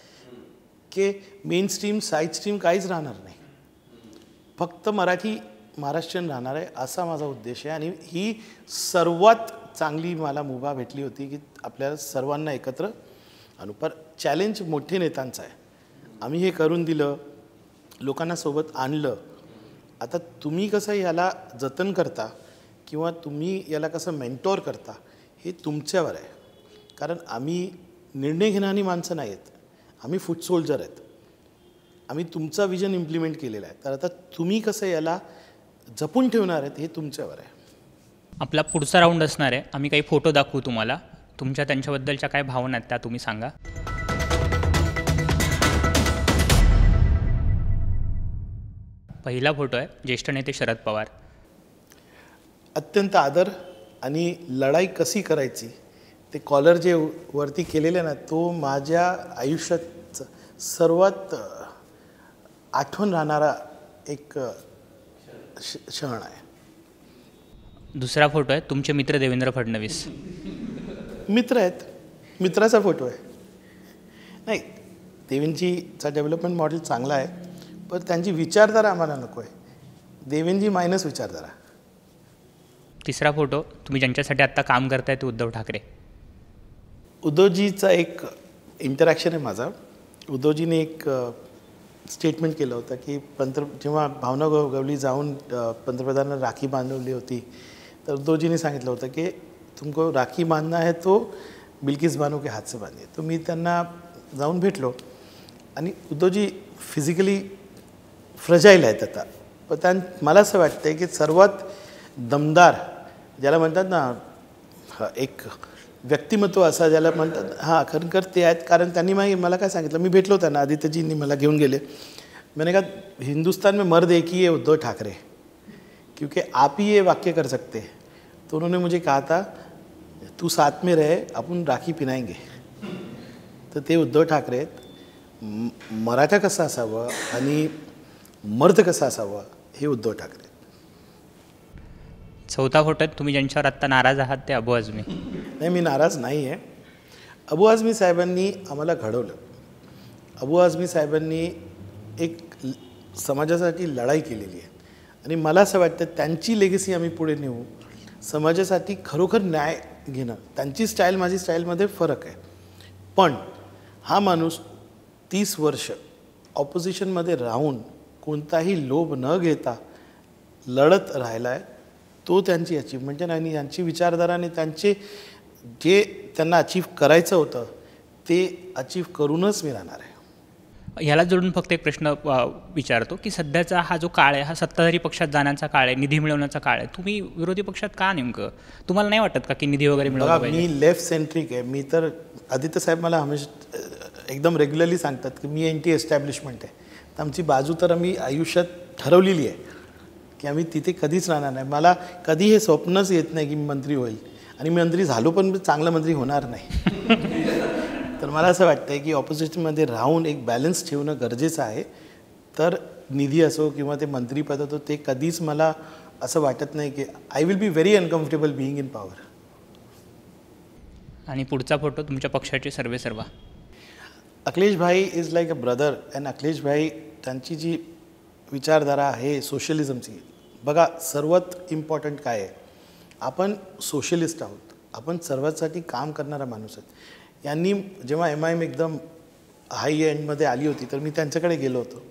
की मेन स्ट्रीम साईड स्ट्रीम काहीच राहणार नाही, फक्त मराठी महाराष्ट्रीयन राहणार आहे असा माझा उद्देश आहे. आणि ही सर्वात चांगली मला मुभा भेटली होती की आपल्याला सर्वांना एकत्र आणू. पर चॅलेंज मोठे नेत्यांचं आहे. आम्ही हे करून दिलं, लोकांना सोबत आणलं. आता तुम्ही कसं याला जतन करता किंवा तुम्ही याला कसं मेंटॉर करता हे तुमच्यावर आहे. कारण आम्ही निर्णय घेणारी माणसं नाही आहेत, आम्ही फूट सोल्जर आहेत. आम्ही तुमचा विजन इम्प्लिमेंट केलेला आहे. तर आता तुम्ही कसं याला जपून ठेवणार आहेत हे तुमच्यावर आहे. आपला पुढचा राऊंड असणार आहे. आम्ही काही फोटो दाखवू तुम्हाला. तुमच्या त्यांच्याबद्दलच्या काय भावना आहेत त्या तुम्ही सांगा. पहिला फोटो आहे ज्येष्ठ नेते शरद पवार. अत्यंत आदर आणि लढाई कशी करायची ते कॉलर जे वरती केलेलं ना तो माझ्या आयुष्यात सर्वात आठवण राहणारा एक क्षण आहे. दुसरा फोटो आहे तुमचे मित्र देवेंद्र फडणवीस. मित्र आहेत, मित्राचा फोटो आहे. नाही, देवेंद्रजीचा डेव्हलपमेंट मॉडेल चांगला आहे पण त्यांची विचारधारा आम्हाला नको आहे. देवेंद्रजी मायनस विचारधारा. तिसरा फोटो तुम्ही ज्यांच्यासाठी आत्ता काम करताय ते उद्धव ठाकरे. उद्धवजीचा एक इंटरॅक्शन आहे माझा. उद्धवजीने एक स्टेटमेंट केलं होतं की जेव्हा भावना गवळी जाऊन पंतप्रधानांना राखी बांधवली होती, तर उद्धवजीने सांगितलं होतं की तुमको राखी बांधना है तो बिल्किस बानो के हात से बांधिए. तो मी त्यांना जाऊन भेटलो आणि उद्धवजी फिजिकली फ्रजाईल आहेत आता, पण मला असं वाटतं की सर्वात दमदार ज्याला म्हणतात ना एक व्यक्तिमत्व असा ज्याला म्हणतात खरखर ते आहेत. कारण त्यांनी मला काय सांगितलं, मी भेटलो त्यांना, आदित्यजींनी मला घेऊन गेले. मैंने कहा हिंदुस्तान में मर्द एक ही है, उद्धव ठाकरे, क्योंकि आप ही ये वाक्य कर सकते हैं. तो उन्होंने मुझे कहा था तू साथ में रहे, अपन राखी पिनाएंगे. तर ते उद्धव ठाकरे आहेत. मराठा कसा असावं आणि मर्द कसा असावं हे उद्धव ठाकरे. चौथा फोटोत तुम्ही ज्यांच्यावर आत्ता नाराज आहात ते अबू आझमी. नाही, मी नाराज नाही आहे. अबू आझमी साहेबांनी आम्हाला घडवलं. अबू आझमी साहेबांनी एक समाजासाठी लढाई केलेली आहे आणि मला असं वाटतं त्यांची लेगसी आम्ही पुढे नेऊ. समाजासाठी खरोखर न्याय घेणं, त्यांची स्टाईल माझी स्टाईलमध्ये फरक आहे. पण हा माणूस 30 वर्ष ऑपोजिशनमध्ये राहून कोणताही लोभ न घेता लढत राहिला आहे. तो त्यांची अचीवमेंट आहे आणि यांची विचारधारा आणि त्यांचे जे त्यांना अचीव करायचं होतं ते अचीव करूनच मी राहणार आहे. ह्याला जोडून फक्त एक प्रश्न विचारतो की सध्याचा हा जो काळ आहे हा सत्ताधारी पक्षात जाण्याचा काळ आहे, निधी मिळवण्याचा काळ आहे. तुम्ही विरोधी पक्षात का नेमकं? तुम्हाला नाही वाटत का की निधी वगैरे मिळवला पाहिजे? मी लेफ्ट सेंट्रिक आहे. मी तर आदित्य साहेब मला हमेशा एकदम रेग्युलरली सांगतात की मी एंटी एस्टॅब्लिशमेंट आहे. तर आमची बाजू तर आम्ही आयुष्यात ठरवलेली आहे की आम्ही तिथे कधीच राहणार नाही. मला कधी हे स्वप्नच येत नाही की मी मंत्री होईल आणि मी मंत्री झालो पण चांगला मंत्री होणार नाही. तर मला असं वाटतं आहे की ऑपोजिशनमध्ये राहून एक बॅलन्स ठेवणं गरजेचं आहे. तर निधी असो किंवा ते मंत्रीपद असो, ते कधीच मला असं वाटत नाही की I will be very uncomfortable being in power. आणि पुढचा फोटो तुमच्या पक्षाचे सर्वेसर्वा. अखिलेश भाई is like a brother. And Akhilesh भाई त्यांची जी विचारधारा आहे सोशलिझमची, बघा सर्वात इम्पॉर्टंट काय आहे, आपण सोशलिस्ट आहोत, आपण सर्वांसाठी काम करणारा माणूस आहेत. यांनी जेव्हा MIM एकदम हाय एंडमध्ये आली होती तर मी त्यांच्याकडे गेलो होतो.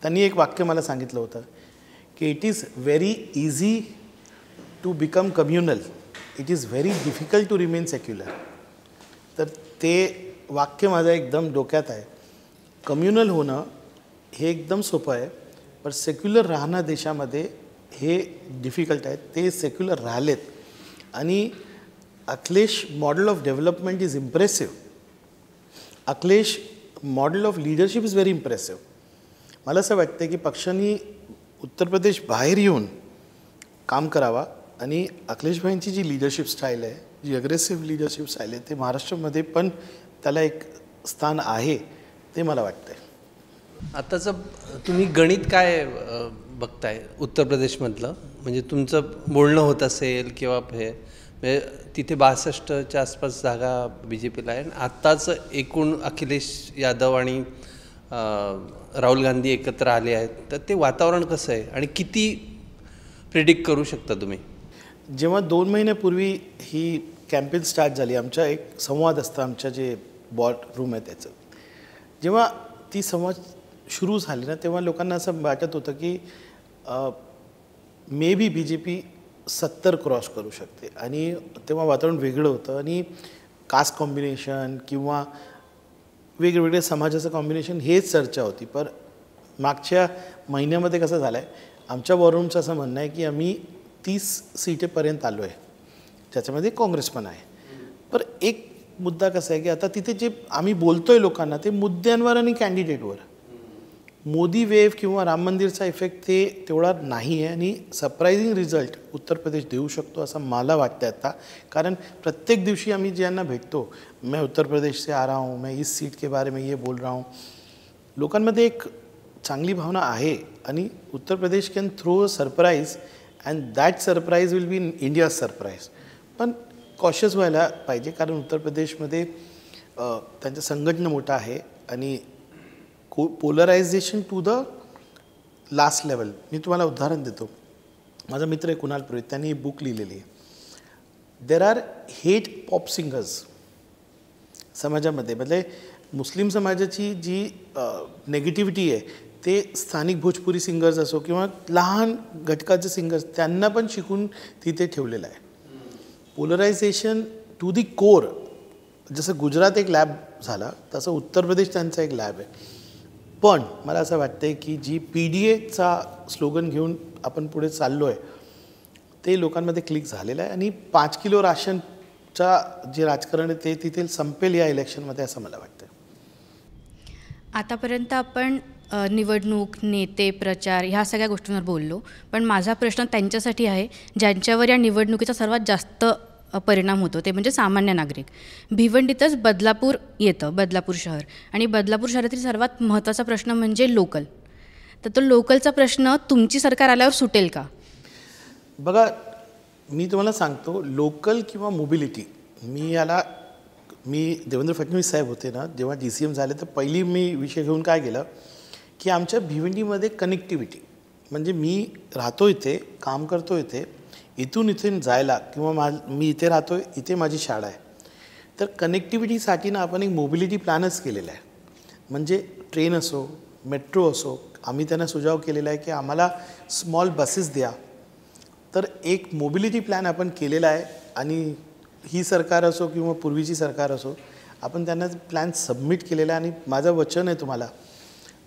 त्यांनी एक वाक्य मला सांगितलं होतं की it is very easy to become communal, it is very difficult to remain secular. तर ते वाक्य माझं एकदम डोक्यात आहे. कम्युनल होणं हे एकदम सोपं आहे, पण सेक्युलर राहणं देशामध्ये हे डिफिकल्ट आहे. ते सेक्युलर राहिलेत आणि Akhilesh model of development is impressive. Akhilesh model of leadership is very impressive. मला असं वाटतं की पक्षांनी उत्तर प्रदेश बाहेर येऊन काम करावा आणि अखिलेश भाईंची जी लीडरशिप स्टाईल आहे, जी अग्रेसिव्ह लीडरशिप स्टाईल आहे, ते महाराष्ट्रामध्ये पण त्याला एक स्थान आहे ते मला वाटतं. आताचं तुम्ही गणित काय बघताय उत्तर प्रदेशमधलं? म्हणजे तुमचं बोलणं होत असेल किंवा हे म्हणजे तिथे 62च्या आसपास जागा BJPला आहे. आत्ताचं एकूण अखिलेश यादव आणि राहुल गांधी एकत्र आले आहेत, तर ते वातावरण कसं आहे आणि किती प्रिडिक्ट करू शकता तुम्ही? जेव्हा 2 महिन्यापूर्वी ही कॅम्पेन स्टार्ट झाली, आमचा एक संवाद असता, आमच्या जे बॉर्ड रूम आहे त्याचं, जेव्हा ती संवाद सुरू झाली ना, तेव्हा लोकांना असं वाटत होतं की मे बी BJP 70 क्रॉस करू शकते. आणि तेव्हा वातावरण वेगळं होतं आणि कास्ट कॉम्बिनेशन किंवा वेगवेगळ्या समाजाचं कॉम्बिनेशन हेच चर्चा होती. पण मागच्या महिन्यामध्ये कसं झालं आहे, आमच्या वॉररूमचं असं म्हणणं आहे की आम्ही 30 सीटेपर्यंत आलो आहे, ज्याच्यामध्ये काँग्रेस पण आहे. पण एक मुद्दा कसा आहे की आता तिथे जे आम्ही बोलतोय लोकांना ते मुद्द्यांवर आणि कॅन्डिडेटवर. मोदी वेव्ह किंवा राम मंदिरचा इफेक्ट ते तेवढा नाही आहे आणि सरप्रायझिंग रिझल्ट उत्तर प्रदेश देऊ शकतो असं मला वाटतं आता. कारण प्रत्येक दिवशी आम्ही ज्यांना भेटतो, मैं उत्तर प्रदेश से आ रहा हूँ, मैं इस सीट के बारे में ये बोल रहा हूँ, लोकांमध्ये एक चांगली भावना आहे आणि Uttar Pradesh can throw a surprise and that surprise will be in India surprise. पण कॉशियस व्हायला पाहिजे कारण उत्तर प्रदेशमध्ये त्यांचं संघटन मोठं आहे आणि polarisation to the last level. मी तुम्हाला उदाहरण देतो. माझा मित्र आहे कुणाल पुरोहित, त्यांनी ही बुक लिहिलेली आहे. There are hate pop singers समाजामध्ये. म्हणजे मुस्लिम समाजाची जी नेगेटिव्हिटी आहे ते स्थानिक भोजपुरी सिंगर्स असो किंवा लहान घटकाचे सिंगर्स त्यांना पण शिकून तिथे ठेवलेलं आहे. पोलरायझेशन टू दी कोर, जसं गुजरात एक लॅब झाला तसं उत्तर प्रदेश त्यांचा एक लॅब आहे. पण मला असं वाटतं आहे की जी PDAचा स्लोगन घेऊन आपण पुढे चाललो आहे ते लोकांमध्ये क्लिक झालेलं आहे आणि 5 किलो राशनचा जे राजकारण आहे ते तिथे संपेल या इलेक्शनमध्ये असं मला वाटतं. आतापर्यंत आपण निवडणूक, नेते, प्रचार ह्या सगळ्या गोष्टींवर बोललो, पण माझा प्रश्न त्यांच्यासाठी आहे ज्यांच्यावर या निवडणुकीचा सर्वात जास्त परिणाम होतो, ते म्हणजे सामान्य नागरिक. भिवंडीतच बदलापूर येतं, बदलापूर शहर, आणि बदलापूर शहरातील सर्वात महत्त्वाचा प्रश्न म्हणजे लोकल. तर तो लोकलचा प्रश्न तुमची सरकार आल्यावर सुटेल का? बघा, मी तुम्हाला सांगतो, लोकल किंवा मोबिलिटी, मी देवेंद्र फडणवीस साहेब होते ना जेव्हा DCM झाले तर पहिली मी विषय घेऊन काय केलं की आमच्या भिवंडीमध्ये कनेक्टिव्हिटी, म्हणजे मी राहतो इथे, काम करतो इथे, इथून इथे जायला किंवा मी इथे राहतो, इथे माझी शाळा आहे, तर कनेक्टिव्हिटीसाठी ना आपण एक मोबिलिटी प्लॅनच केलेला आहे. म्हणजे ट्रेन असो, मेट्रो असो, आम्ही त्यांना सुझाव केलेला आहे की आम्हाला स्मॉल बसेस द्या. तर एक मोबिलिटी प्लॅन आपण केलेला आहे आणि ही सरकार असो किंवा पूर्वीची सरकार असो, आपण त्यांना प्लॅन सबमिट केलेला आहे. आणि माझं वचन आहे तुम्हाला,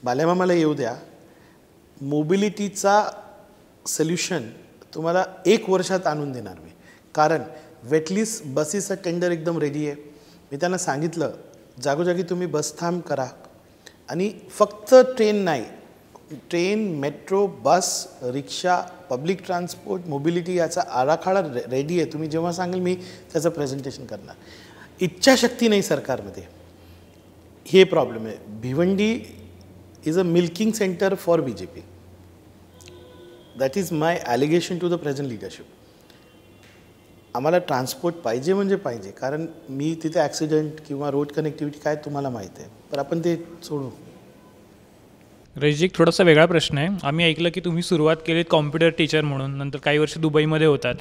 बाल्यामामाला येऊ द्या, मोबिलिटीचा सोल्युशन तुम्हाला 1 वर्षात आणून देणार मी. कारण वेटलिस्ट बसेसचा टेंडर एकदम रेडी आहे. मी त्यांना सांगितलं जागोजागी तुम्ही बस थांब करा, आणि फक्त ट्रेन नाही, ट्रेन, मेट्रो, बस, रिक्षा, पब्लिक ट्रान्सपोर्ट, मोबिलिटी याचा आराखडा रेडी आहे. तुम्ही जेव्हा सांगाल मी त्याचं प्रेझेंटेशन करणार. इच्छाशक्ती नाही सरकारमध्ये, हे प्रॉब्लेम आहे. Bhiwandi is a milking centre for BJP. That is my allegation to the present leadership. आम्हाला ट्रान्सपोर्ट पाहिजे म्हणजे पाहिजे, कारण मी तिथे ॲक्सिडेंट किंवा रोड कनेक्टिव्हिटी काय तुम्हाला माहीत आहे, पण आपण ते सोडू. रजनीक, थोडासा वेगळा प्रश्न आहे. आम्ही ऐकलं की तुम्ही सुरुवात केलीत कॉम्प्युटर टीचर म्हणून, नंतर काही वर्ष दुबईमध्ये होतात.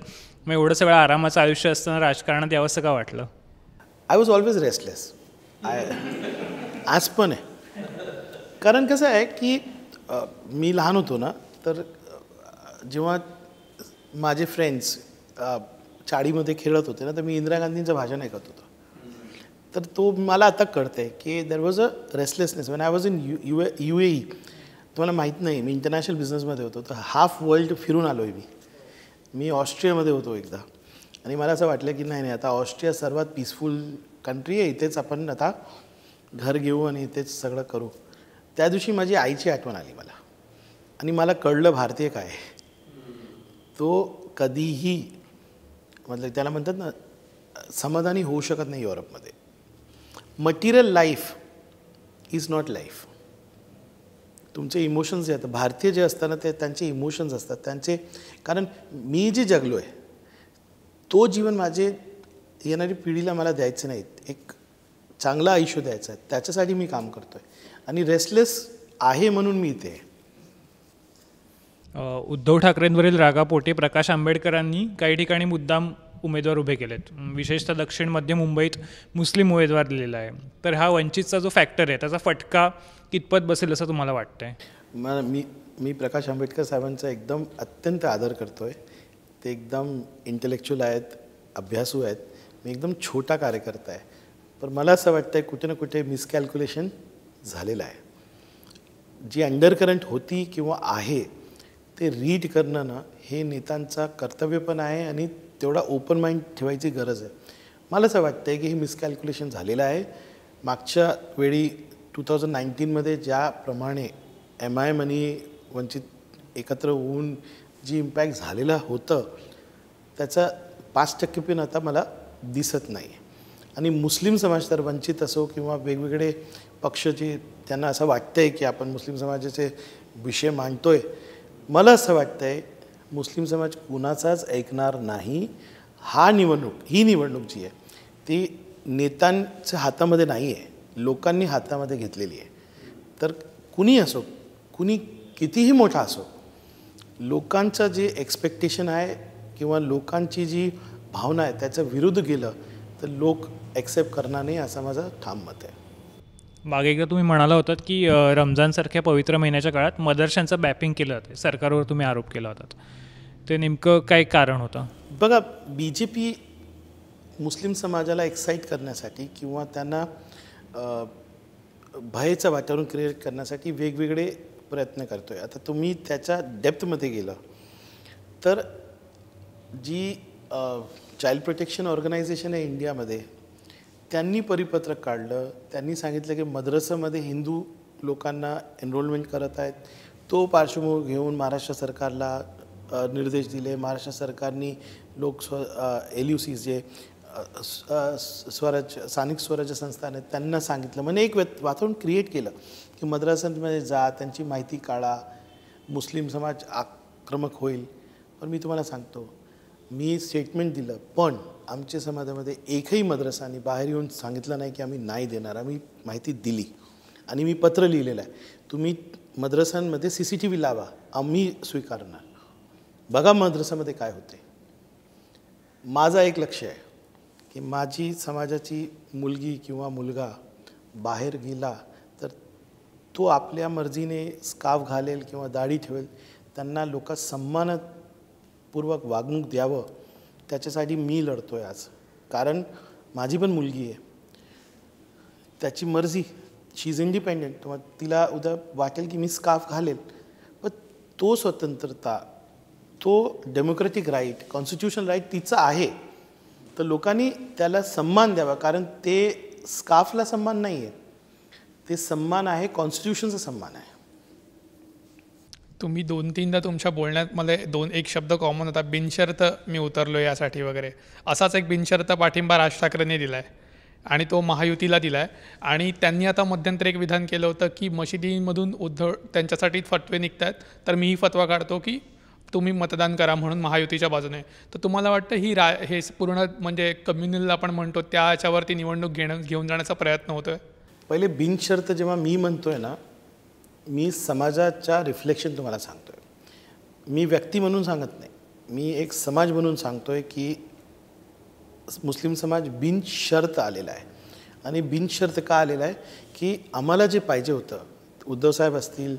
मग एवढं सगळं आरामाचं आयुष्य असताना राजकारणात यावंसं का वाटलं? I was always restless. आज पण आहे. कारण कसं आहे की मी लहान होतो ना, तर जेव्हा माझे फ्रेंड्स चाळीमध्ये खेळत होते ना, तर मी इंदिरा गांधींचं भाषण ऐकत होतो. तर तो मला आता कळतं आहे की there was a restlessness when I was in UAE. तुम्हाला माहीत नाही, मी इंटरनॅशनल बिझनेसमध्ये होतो, तर हाफ वर्ल्ड फिरून आलो आहे मी ऑस्ट्रियामध्ये होतो एकदा, आणि मला असं वाटलं की नाही, आता ऑस्ट्रिया सर्वात पीसफुल कंट्री आहे, इथेच आपण आता घर घेऊ आणि इथेच सगळं करू. त्या दिवशी माझी आईची आठवण आली मला, आणि मला कळलं भारतीय काय आहे. तो कधीही मतलब त्याला म्हणतात ना, समाधानी होऊ शकत नाही युरोपमध्ये. Material life is not life. तुमचे इमोशन्स जे असतात, भारतीय जे असतात ना, ते त्यांचे इमोशन्स असतात त्यांचे. कारण मी जे जगलो आहे तो जीवन माझे येणारी पिढीला मला द्यायचं नाही, एक चांगलं आयुष्य द्यायचं आहे, त्याच्यासाठी मी काम करतो आहे. आणि रेस्टलेस आहे म्हणून मी इथे आहे. उद्धव ठाकरेंवरील रागापोटी प्रकाश आंबेडकरांनी काही ठिकाणी मुद्दाम उमेदवार उभे केलेत, विशेषतः दक्षिण मध्य मुंबईत मुस्लिम उमेदवार दिलेला आहे. तर हा वंचितचा जो फॅक्टर आहे त्याचा फटका कितपत बसेल असं तुम्हाला वाटतंय? मी प्रकाश आंबेडकर साहेबांचा एकदम अत्यंत आदर करतो आहे. ते एकदम इंटेलेक्च्युअल आहेत, अभ्यासू आहेत. मी एकदम छोटा कार्यकर्ता आहे, पण मला असं वाटतं आहे कुठे ना कुठे मिसकॅल्क्युलेशन झालेलं आहे. जी अंडरकरंट होती किंवा आहे ते रीड करणं ना, हे नेत्यांचा कर्तव्य पण आहे, आणि तेवढा ओपन माइंड ठेवायची गरज आहे. मला असं वाटतं आहे की हे मिसकॅल्क्युलेशन झालेलं आहे. मागच्या वेळी 2019मध्ये ज्याप्रमाणे MIM आणि वंचित एकत्र होऊन जी इम्पॅक्ट झालेलं होतं त्याचा 5% पण आता मला दिसत नाही. आणि मुस्लिम समाज तर वंचित असो किंवा वेगवेगळे पक्ष जे त्यांना असं वाटतं आहे की आपण मुस्लिम समाजाचे विषय मांडतो आहे, मला असं वाटतं आहे मुस्लिम समाज कुणाचाच ऐकणार नाही. ही निवडणूक जी आहे ती नेत्यांच्या हातामध्ये नाही आहे, लोकांनी हातामध्ये घेतलेली आहे. तर कुणी असो, कुणी कितीही मोठा असो, लोकांचं जे एक्सपेक्टेशन आहे किंवा लोकांची जी भावना आहे त्याच्या विरुद्ध गेलं तर लोक ॲक्सेप्ट करणार नाही, असं माझं ठाम मत आहे. मागे एकदा तुम्ही म्हणाला होतात की रमजानसारख्या पवित्र महिन्याच्या काळात मदरशांचं बॅपिंग केलं जातं, सरकारवर तुम्ही आरोप केला होता. ते नेमकं काय कारण होतं? बघा, BJP मुस्लिम समाजाला एक्साईट करण्यासाठी किंवा त्यांना भयाचं वातावरण क्रिएट करण्यासाठी वेगवेगळे प्रयत्न करतो आहे. आता तुम्ही त्याच्या डेप्थमध्ये गेलं तर जी चाइल्ड प्रोटेक्शन ऑर्गनायझेशन आहे इंडियामध्ये, त्यांनी परिपत्रक काढलं. त्यांनी सांगितलं की मद्रसामध्ये हिंदू लोकांना एनरोलमेंट करत आहेत. तो पार्श्वभूमी घेऊन महाराष्ट्र सरकारला निर्देश दिले. महाराष्ट्र सरकारने LUCs जे स्थानिक स्वराज्य संस्था आहेत त्यांना सांगितलं, म्हणजे एक वातावरण क्रिएट केलं की मद्रासांमध्ये जा, त्यांची माहिती काढा, मुस्लिम समाज आक्रमक होईल. पण मी तुम्हाला सांगतो, मी स्टेटमेंट दिलं, पण आमच्या समाजामध्ये एकही मद्रसानी बाहेर येऊन सांगितलं नाही की आम्ही नाही देणार. आम्ही माहिती दिली आणि मी पत्र लिहिलेलं आहे, तुम्ही मद्रसांमध्ये CCTV लावा, आम्ही स्वीकारणार. बघा मद्रसामध्ये काय होते. माझा एक लक्ष आहे की माझी समाजाची मुलगी किंवा मुलगा बाहेर गेला तर तो आपल्या मर्जीने स्कार्फ घालेल किंवा दाढी ठेवेल, त्यांना लोक सन्मानपूर्वक वागणूक द्यावं, त्याच्यासाठी मी लढतो आहे आज. कारण माझी पण मुलगी आहे, त्याची मर्जी, शी इज इंडिपेंडेंट. किंवा तिला उद्या वाटेल की मी स्कार्फ घालेल, पण तो स्वतंत्रता, तो डेमोक्रेटिक राईट, कॉन्स्टिट्यूशन राईट तिचा आहे, तर लोकांनी त्याला सन्मान द्यावा. कारण ते स्कार्फला सन्मान नाही आहे, ते सन्मान आहे कॉन्स्टिट्यूशनचा सन्मान आहे. तुम्ही 2-3दा तुमच्या बोलण्यात मला एक शब्द कॉमन होता, बिनशर्त मी उतरलो यासाठी वगैरे. असाच एक बिनशर्त पाठिंबा राज ठाकरेंनी दिला आहे आणि तो महायुतीला दिला आहे. आणि त्यांनी आता मध्यंतरी एक विधान केलं होतं की मशिदीमधून त्यांच्यासाठी फतवे निघत आहेत, तर मीही फतवा काढतो की तुम्ही मतदान करा म्हणून महायुतीच्या बाजूने. तर तुम्हाला वाटतं हे पूर्ण म्हणजे कम्युनल आपण म्हणतो त्याच्यावरती निवडणूक घेऊन जाण्याचा प्रयत्न होतो आहे? पहिले बिनशर्त जेव्हा मी म्हणतो आहे ना, मी समाजाच्या रिफ्लेक्शन तुम्हाला सांगतो आहे. मी व्यक्ती म्हणून सांगत नाही, मी एक समाज म्हणून सांगतो आहे की मुस्लिम समाज बिनशर्त आलेला आहे. आणि बिनशर्त का आलेला आहे की आम्हाला जे पाहिजे होतं, उद्धवसाहेब असतील,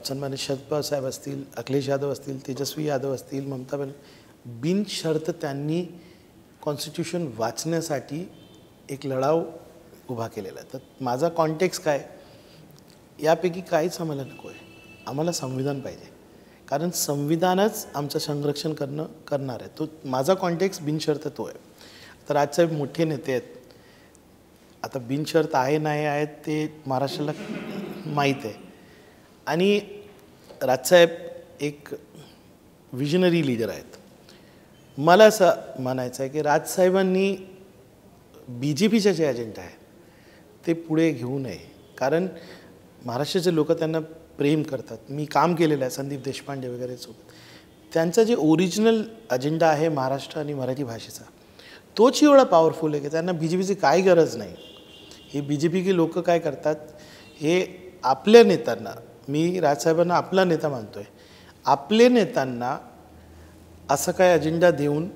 सन्मानित शरद पवार साहेब असतील, अखिलेश यादव असतील, तेजस्वी यादव असतील, ममता बनर्जी, बिनशर्त त्यांनी कॉन्स्टिट्यूशन वाचण्यासाठी एक लढाव उभा केलेला आहे. तर माझा कॉन्टेक्स्ट काय, यापैकी काहीच आम्हाला नको आहे. आम्हाला संविधान पाहिजे, कारण संविधानच आमचं संरक्षण करणार आहे. तो माझा कॉन्टेक्स्ट बिनशर्त तो आहे. तर राजसाहेब मोठे नेते आहेत, आता बिनशर्त आहे नाही आहेत ते महाराष्ट्राला माहीत आहे. आणि राजसाहेब एक विजनरी लीडर आहेत. मला असं म्हणायचं आहे की राजसाहेबांनी BJPचे जे अजेंडा आहे ते पुढे घेऊ नये, कारण महाराष्ट्राचे लोक त्यांना प्रेम करतात. मी काम केलेलं आहे संदीप देशपांडे वगैरे सोबत. त्यांचा जे ओरिजिनल अजेंडा आहे महाराष्ट्र आणि मराठी भाषेचा, तोच एवढा पॉवरफुल आहे की त्यांना BJPची काय गरज नाही. हे BJP के लोक काय करतात, हे आपल्या नेत्यांना, मी राजसाहेबांना आपला नेता मानतो आहे, आपले नेत्यांना असं काय अजेंडा देऊन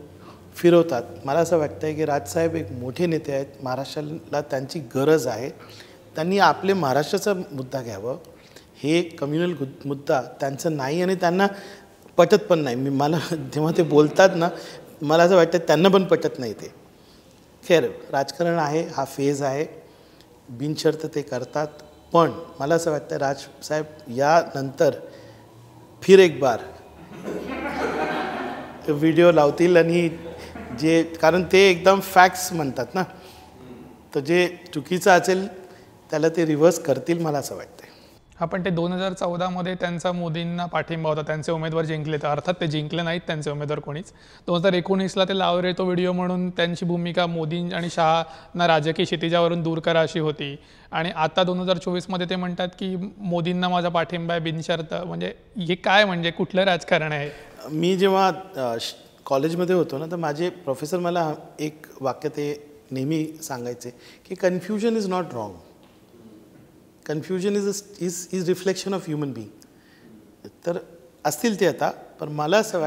फिरवतात. मला असं वाटतं आहे की राजसाहेब एक मोठे नेते आहेत, महाराष्ट्राला त्यांची गरज आहे. त्यांनी आपले महाराष्ट्राचा मुद्दा घ्यावं. हे कम्युनल मुद्दा त्यांचं नाही आणि त्यांना पटत पण नाही. मला जेव्हा ते बोलतात ना, मला असं वाटतं त्यांना पण पटत नाही ते. खैर, राजकारण आहे, हा फेज आहे, बिनशर्त ते करतात. पण मला असं वाटतं राजसाहेब यानंतर फिर एक बार व्हिडिओ लावतील आणि जे, कारण ते एकदम फॅक्ट्स म्हणतात ना, तर जे चुकीचं असेल त्याला ते रिव्हर्स करतील, मला असं वाटतं. हा, पण ते 2014मध्ये त्यांचा मोदींना पाठिंबा होता, त्यांचे उमेदवार जिंकले. तर अर्थात ते जिंकले नाहीत त्यांचे उमेदवार कोणीच. 2019ला ते लावरे तो व्हिडिओ म्हणून त्यांची भूमिका मोदी आणि शहाना राजकीय क्षितिजावरून दूर करा अशी होती. आणि आता 2024मध्ये ते म्हणतात की मोदींना माझा पाठिंबा आहे बिनशर्त. म्हणजे हे काय, म्हणजे कुठलं राजकारण आहे? मी जेव्हा कॉलेजमध्ये होतो ना, तर माझे प्रोफेसर मला एक वाक्य ते नेहमी सांगायचे की confusion is not wrong, confusion is reflection of human being. तर असतील ते आता, पण मला असं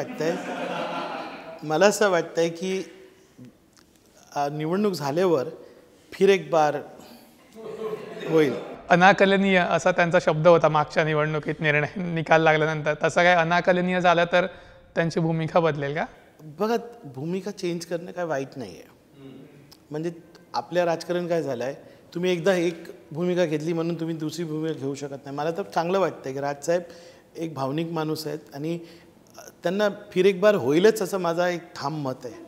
वाटतंय की निवडणूक झाल्यावर फिर एक बार होईल. अनाकलनीय असा त्यांचा शब्द होता मागच्या निवडणुकीत निकाल लागल्यानंतर. तसं काय अनाकलनीय झालं तर त्यांची भूमिका बदलेल का? बघा, भूमिका चेंज करणं काय वाईट नाही आहे. म्हणजे आपल्या राजकारण काय झालं आहे, तुम्ही एकदा एक भूमिका घेतली म्हणून तुम्ही दुसरी भूमिका घेऊ शकत नाही. मला तर चांगलं वाटतं की राजसाहेब एक भावनिक माणूस आहेत आणि त्यांना फिर एक बार होईलच असं माझा एक ठाम मत आहे.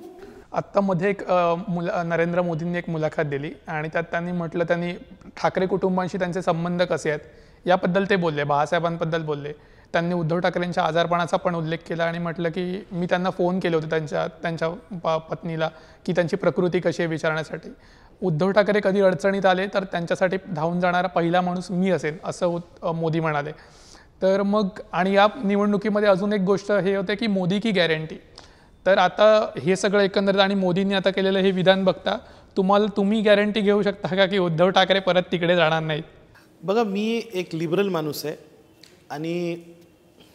आत्ता मध्ये एक नरेंद्र मोदींनी एक मुलाखत दिली आणि त्यात त्यांनी ठाकरे कुटुंबांशी त्यांचे संबंध कसे आहेत याबद्दल ते बोलले, बाळासाहेबांबद्दल बोलले. त्यांनी उद्धव ठाकरेंच्या आजारपणाचा पण उल्लेख केला आणि म्हटलं की मी त्यांना फोन केले होते त्यांच्या पत्नीला की त्यांची प्रकृती कशी आहे विचारण्यासाठी. उद्धव ठाकरे कधी अडचणीत आले तर त्यांच्यासाठी धावून जाणारा पहिला माणूस मी असेन असं मोदी म्हणाले. तर मग आणि या निवडणुकीमध्ये अजून एक गोष्ट हे होते की मोदी की गॅरंटी. तर आता हे सगळं एकंदरीत आणि मोदींनी आता केलेलं हे विधान बघता तुम्ही गॅरंटी घेऊ शकता का की उद्धव ठाकरे परत तिकडे जाणार नाहीत? बघा, मी एक लिबरल माणूस आहे आणि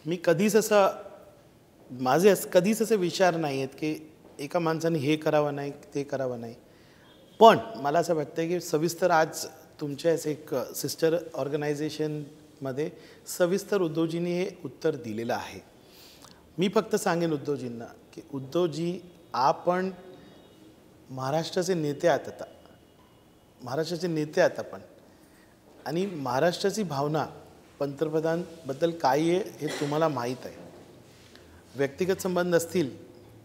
मी कधीच असे विचार नाही आहेत की एका माणसाने हे करावं नाही ते करावं नाही. पण मला असं वाटतं की सविस्तर आज तुमच्याच एक सिस्टर ऑर्गनायझेशनमध्ये सविस्तर उद्धवजींनी हे उत्तर दिलेलं आहे. मी फक्त सांगेन उद्धवजींना की उद्धवजी, आपण महाराष्ट्राचे नेते आहात आता, महाराष्ट्राचे नेते आहात आपण, आणि महाराष्ट्राची भावना पंतप्रधानबद्दल काय आहे हे तुम्हाला माहीत आहे. व्यक्तिगत संबंध असतील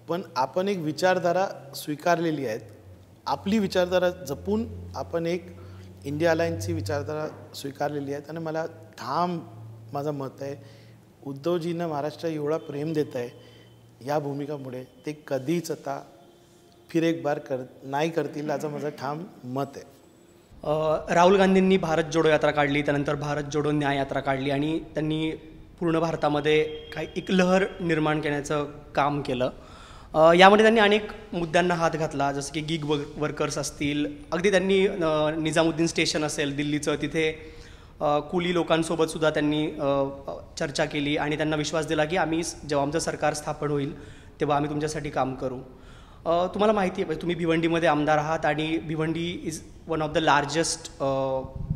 पण आपण एक विचारधारा स्वीकारलेली आहेत. आपली विचारधारा जपून आपण एक इंडिया अलायन्सची विचारधारा स्वीकारलेली आहेत. आणि मला ठाम माझं मत आहे, उद्धवजींना महाराष्ट्र एवढा प्रेम देत आहे या भूमिकामुळे ते कधीच आता फिर एक बार नाही करतील असं माझं ठाम मत आहे. राहुल गांधींनी भारत जोडो यात्रा काढली, त्यानंतर भारत जोडो न्याय यात्रा काढली आणि त्यांनी पूर्ण भारतामध्ये काही एक लहर निर्माण करण्याचं काम केलं. यामध्ये त्यांनी अनेक मुद्द्यांना हात घातला, जसं की गिग वर्कर्स असतील. अगदी त्यांनी निजामुद्दीन स्टेशन असेल दिल्लीचं, तिथे कुली लोकांसोबतसुद्धा त्यांनी चर्चा केली आणि त्यांना विश्वास दिला की आम्ही जेव्हा आमचं सरकार स्थापन होईल तेव्हा आम्ही तुमच्यासाठी काम करू. तुम्हाला माहिती आहे, तुम्ही भिवंडीमध्ये आमदार आहात आणि Bhiwandi is one of the largest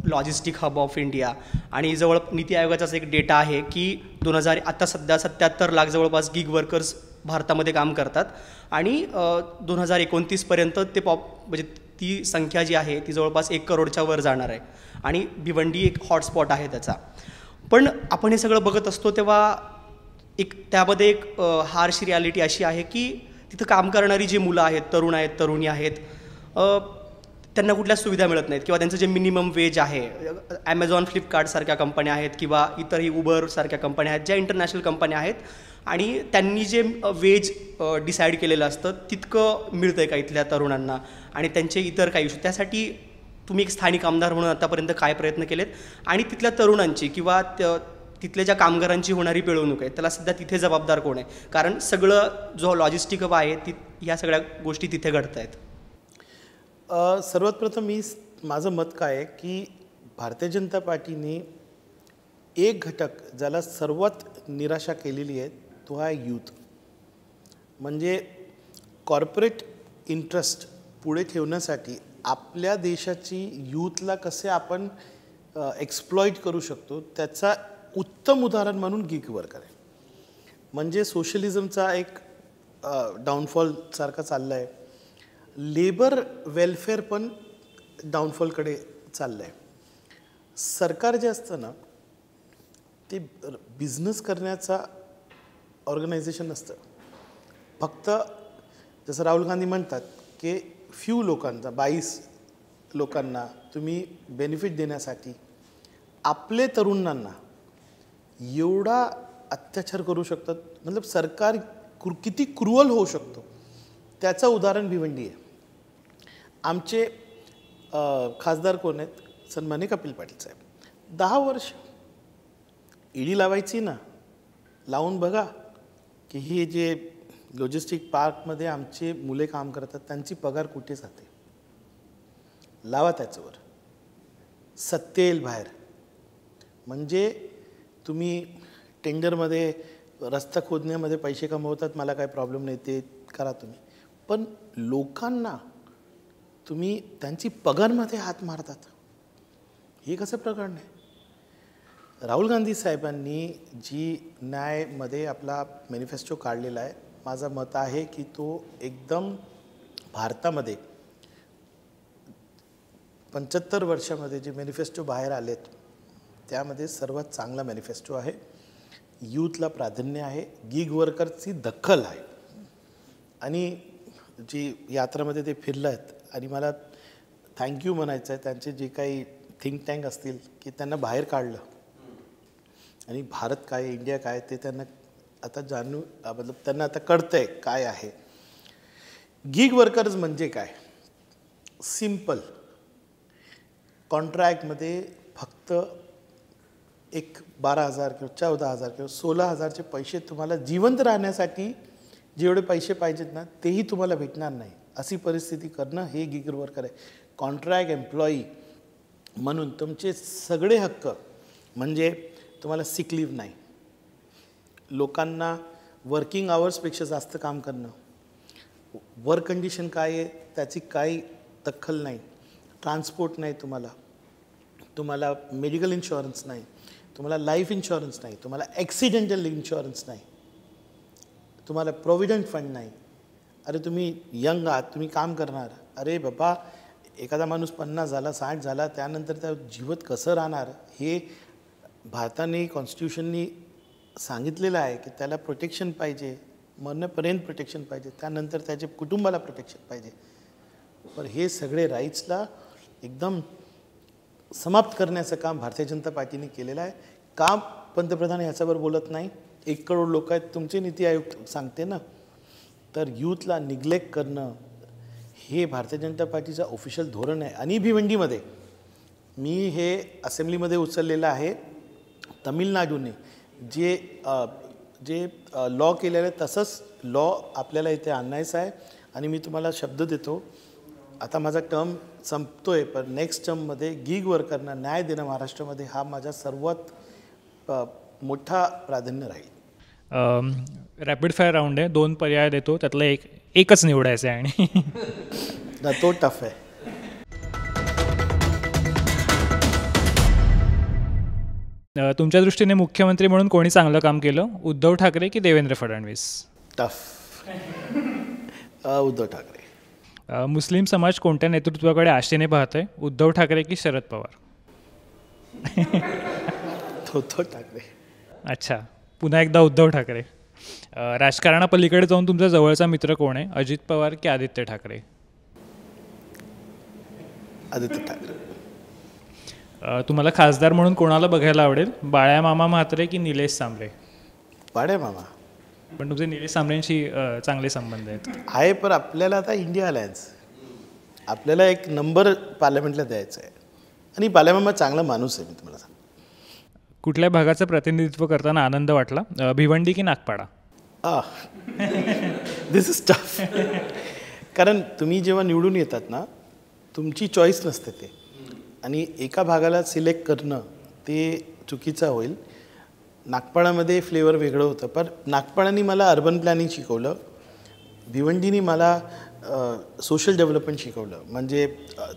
logistic hub of India. आणि जवळ नीती आयोगाचाच एक डेटा आहे की आता सध्या 77 लाख जवळपास गिग वर्कर्स भारतामध्ये काम करतात आणि 2029पर्यंत ते म्हणजे ती संख्या जी आहे ती जवळपास 1 करोडच्या वर जाणार आहे. आणि भिवंडी एक हॉटस्पॉट आहे त्याचा. पण आपण हे सगळं बघत असतो तेव्हा त्यामध्ये एक हार्श रियालिटी अशी आहे की तिथं काम करणारी जी मुलं आहेत, तरुण आहेत, तरुणी आहेत, त्यांना कुठल्या सुविधा मिळत नाहीत किंवा त्यांचं जे मिनिमम वेज आहे, ॲमेझॉन, फ्लिपकार्टसारख्या कंपन्या आहेत किंवा इतरही उबरसारख्या कंपन्या आहेत, ज्या इंटरनॅशनल कंपन्या आहेत, आणि त्यांनी जे वेज डिसाईड केलेलं असतं तितकं मिळतं आहे का इथल्या तरुणांना आणि त्यांचे इतर काही इश्यू. त्यासाठी तुम्ही एक स्थानिक आमदार म्हणून आतापर्यंत काय प्रयत्न केलेत आणि तिथल्या तरुणांची किंवा तिथल्या ज्या कामगारांची होणारी पिळवणूक आहे त्याला सध्या तिथे जबाबदार कोण आहे? कारण सगळं जो लॉजिस्टिक हब आहे ह्या सगळ्या गोष्टी तिथे घडत आहेत. सर्वात प्रथम माझं मत काय आहे की भारतीय जनता पार्टीने एक घटक ज्याला सर्वात निराशा केलेली आहे तो आहे यूथ. म्हणजे कॉर्पोरेट इंटरेस्ट पुढे ठेवण्यासाठी आपल्या देशाची यूथला कसे आपण एक्सप्लॉइट करू शकतो त्याचा उत्तम उदाहरण म्हणून गिग वर्कर आहे. म्हणजे सोशलिझमचा एक डाऊनफॉल सारखा चालला आहे. लेबर वेलफेअर पण डाऊनफॉलकडे चाललं आहे. सरकार जे असतं ना ते बिझनेस करण्याचा ऑर्गनायझेशन नसतं. फक्त जसं राहुल गांधी म्हणतात की फ्यू लोकांचा 22 लोकांना तुम्ही बेनिफिट देण्यासाठी आपले तरुणांना एवढा अत्याचार करू शकतात. मतलब सरकार किती क्रुअल होऊ शकतो त्याचं उदाहरण भिवंडी आहे. आमचे खासदार कोण आहेत? सन्माननीय कपिल पाटील साहेब. 10 वर्ष ईडी लावायची ना, लावून बघा की हे जे लॉजिस्टिक पार्कमध्ये आमचे मुले काम करतात त्यांची पगार कुठे जाते, लावा त्याच्यावर. सत्य येईल बाहेर. म्हणजे तुम्ही टेंडरमध्ये रस्ता खोदण्यामध्ये पैसे कमवतात, मला काय प्रॉब्लेम नाही, ते करा तुम्ही. पण लोकांना तुम्ही त्यांची पगारमध्ये हात मारतात. हे कसं प्रकरण आहे? राहुल गांधी साहेबांनी जी न्यायमध्ये आपला मॅनिफेस्टो काढलेला आहे, माझं मत आहे की तो एकदम भारतामध्ये 75 वर्षामध्ये जे मॅनिफेस्टो बाहेर आलेत त्यामध्ये सर्वात चांगला मॅनिफेस्टो आहे. यूथला प्राधान्य आहे, गिग वर्करची दखल आहे. आणि जी यात्रामध्ये ते फिरलं आहेत आणि मला थँक्यू म्हणायचं आहे त्यांचे जे काही थिंक टँक असतील की त्यांना बाहेर काढलं आणि भारत काय इंडिया काय ते त्यांना आता मतलब त्यांना आता कळतं आहे काय आहे. गिग वर्कर्स म्हणजे काय? सिम्पल कॉन्ट्रॅक्टमध्ये फक्त एक 12,000 किंवा 14,000 किंवा 16,000चे पैसे तुम्हाला जिवंत राहण्यासाठी जेवढे पैसे पाहिजेत ना तेही तुम्हाला भेटणार नाही अशी परिस्थिती करणं हे गिग वर्कर आहे. कॉन्ट्रॅक्ट एम्प्लॉई म्हणून तुमचे सगळे हक्क म्हणजे तुम्हाला सिक लीव्ह नाही, लोकांना वर्किंग आवर्सपेक्षा जास्त काम करणं, वर्क कंडिशन काय आहे त्याची काही दखल नाही, ट्रान्सपोर्ट नाही, तुम्हाला मेडिकल इन्शुरन्स नाही, तुम्हाला लाईफ इन्शुरन्स नाही, तुम्हाला ॲक्सिडेंटल इन्शुरन्स नाही, तुम्हाला प्रॉव्हिडंट फंड नाही. अरे तुम्ही यंग आहात, तुम्ही काम करणार, अरे बाबा एखादा माणूस 50 झाला 60 झाला त्यानंतर त्या जीवित कसं राहणार हे भारताने कॉन्स्टिट्यूशननी सांगितलेलं आहे की त्याला प्रोटेक्शन पाहिजे, मरण्यापर्यंत प्रोटेक्शन पाहिजे, त्यानंतर त्याच्या कुटुंबाला प्रोटेक्शन पाहिजे. पण हे सगळे राईट्सला एकदम समाप्त करण्याचं काम भारतीय जनता पार्टीने केलेलं आहे. का पंतप्रधान याच्यावर बोलत नाही? 1 करोड लोक आहेत, तुमचे नीती आयोग सांगते ना. तर यूथला निग्लेक्ट करणं हे भारतीय जनता पार्टीचं ऑफिशियल धोरण आहे. आणि भिवंडीमध्ये मी हे असेंब्लीमध्ये उचललेलं आहे. तमिळनाडूने जे लॉ केलेलं आहे तसंच लॉ आपल्याला इथे आणायचं आहे. आणि मी तुम्हाला शब्द देतो, आता माझा टर्म संपतोय पण नेक्स्ट टर्ममध्ये गिग वर्करना न्याय देणं महाराष्ट्रामध्ये हा माझा सर्वात मोठा प्राधान्य राहील. रॅपिड फायर राऊंड आहे, 2 पर्याय देतो, त्यातलं एकच निवडायचं आहे आणि तो टफ आहे. तुमच्या दृष्टीने मुख्यमंत्री म्हणून कोणी चांगलं काम केलं, उद्धव ठाकरे की देवेंद्र फडणवीस? टफ. उद्धव ठाकरे. मुस्लिम समाज कोणत्या नेतृत्वाकडे आशेने पाहतोय, उद्धव ठाकरे की शरद पवार? उद्धव ठाकरे. अच्छा, पुन्हा एकदा उद्धव ठाकरे. राजकारणापलीकडे जाऊन तुमचा जवळचा मित्र कोण आहे, अजित पवार की आदित्य ठाकरे? आदित्य ठाकरे. तुम्हाला खासदार म्हणून कोणाला बघायला आवडेल, बाळ्या मामा म्हात्रे की निलेश सांबरे? बाळ्या मामा. पण तुमचे निलेश सांबरेंशी चांगले संबंध आहेत. आहे, पण आपल्याला आता इंडिया अलायन्स आपल्याला एक नंबर पार्लमेंटला द्यायचा आहे. आणि बाळ्या मामा चांगला माणूस आहे. मी तुम्हाला सांगतो. कुठल्या भागाचं प्रतिनिधित्व करताना आनंद वाटला, भिवंडी की नागपाडा? दिस इज टफ. कारण तुम्ही जेव्हा निवडून येतात ना तुमची चॉईस नसते ते, आणि एका भागाला सिलेक्ट करणं ते चुकीचं होईल. नागपाडामध्ये फ्लेवर वेगळं होतं, पण नागपाडाने मला अर्बन प्लॅनिंग शिकवलं, भिवंडीने मला सोशल डेव्हलपमेंट शिकवलं. म्हणजे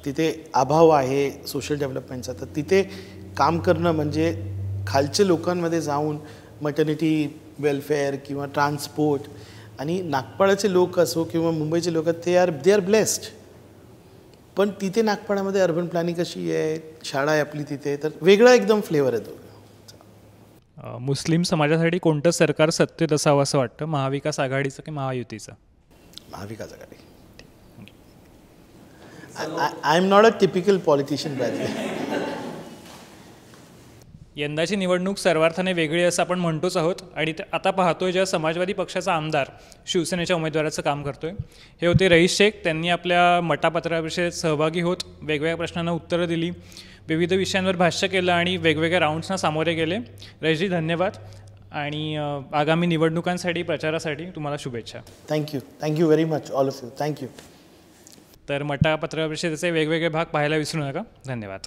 तिथे अभाव आहे सोशल डेव्हलपमेंटचा, तर तिथे काम करणं म्हणजे खालच्या लोकांमध्ये जाऊन मटर्निटी वेलफेअर किंवा ट्रान्सपोर्ट. आणि नागपाडाचे लोक असो किंवा मुंबईचे लोक दे आर ब्लेस्ड. पण तिथे नागपाडामध्ये अर्बन प्लॅनिंग कशी आहे, शाळा आहे आपली तिथे, तर वेगळा एकदम फ्लेवर आहे तो. मुस्लिम समाजासाठी कोणतं सरकार सत्तेत असावं असं वाटतं, महाविकास आघाडीचं की महायुतीचं? Mahavikas Aghadi. I am not a typical politician by the way. यंदाची निवडणूक सर्वार्थाने वेगळी असं आपण म्हणतोच आहोत. आणि आता पाहतोय जेव्हा समाजवादी पक्षाचा आमदार शिवसेनेच्या उमेदवाराचं काम करतोय. हे होते रईस शेख. त्यांनी आपल्या मटापत्राविषयी सहभागी होत वेगवेगळ्या प्रश्नांना उत्तरं दिली, विविध विषयांवर भाष्य केलं आणि वेगवेगळ्या राऊंड्सना सामोरे गेले. रईसजी धन्यवाद आणि आगामी निवडणुकांसाठी प्रचारासाठी तुम्हाला शुभेच्छा. Thank you very much all of you. Thank you. तर मटापत्राविषयीचे वेगवेगळे भाग पाहायला विसरू नका. धन्यवाद.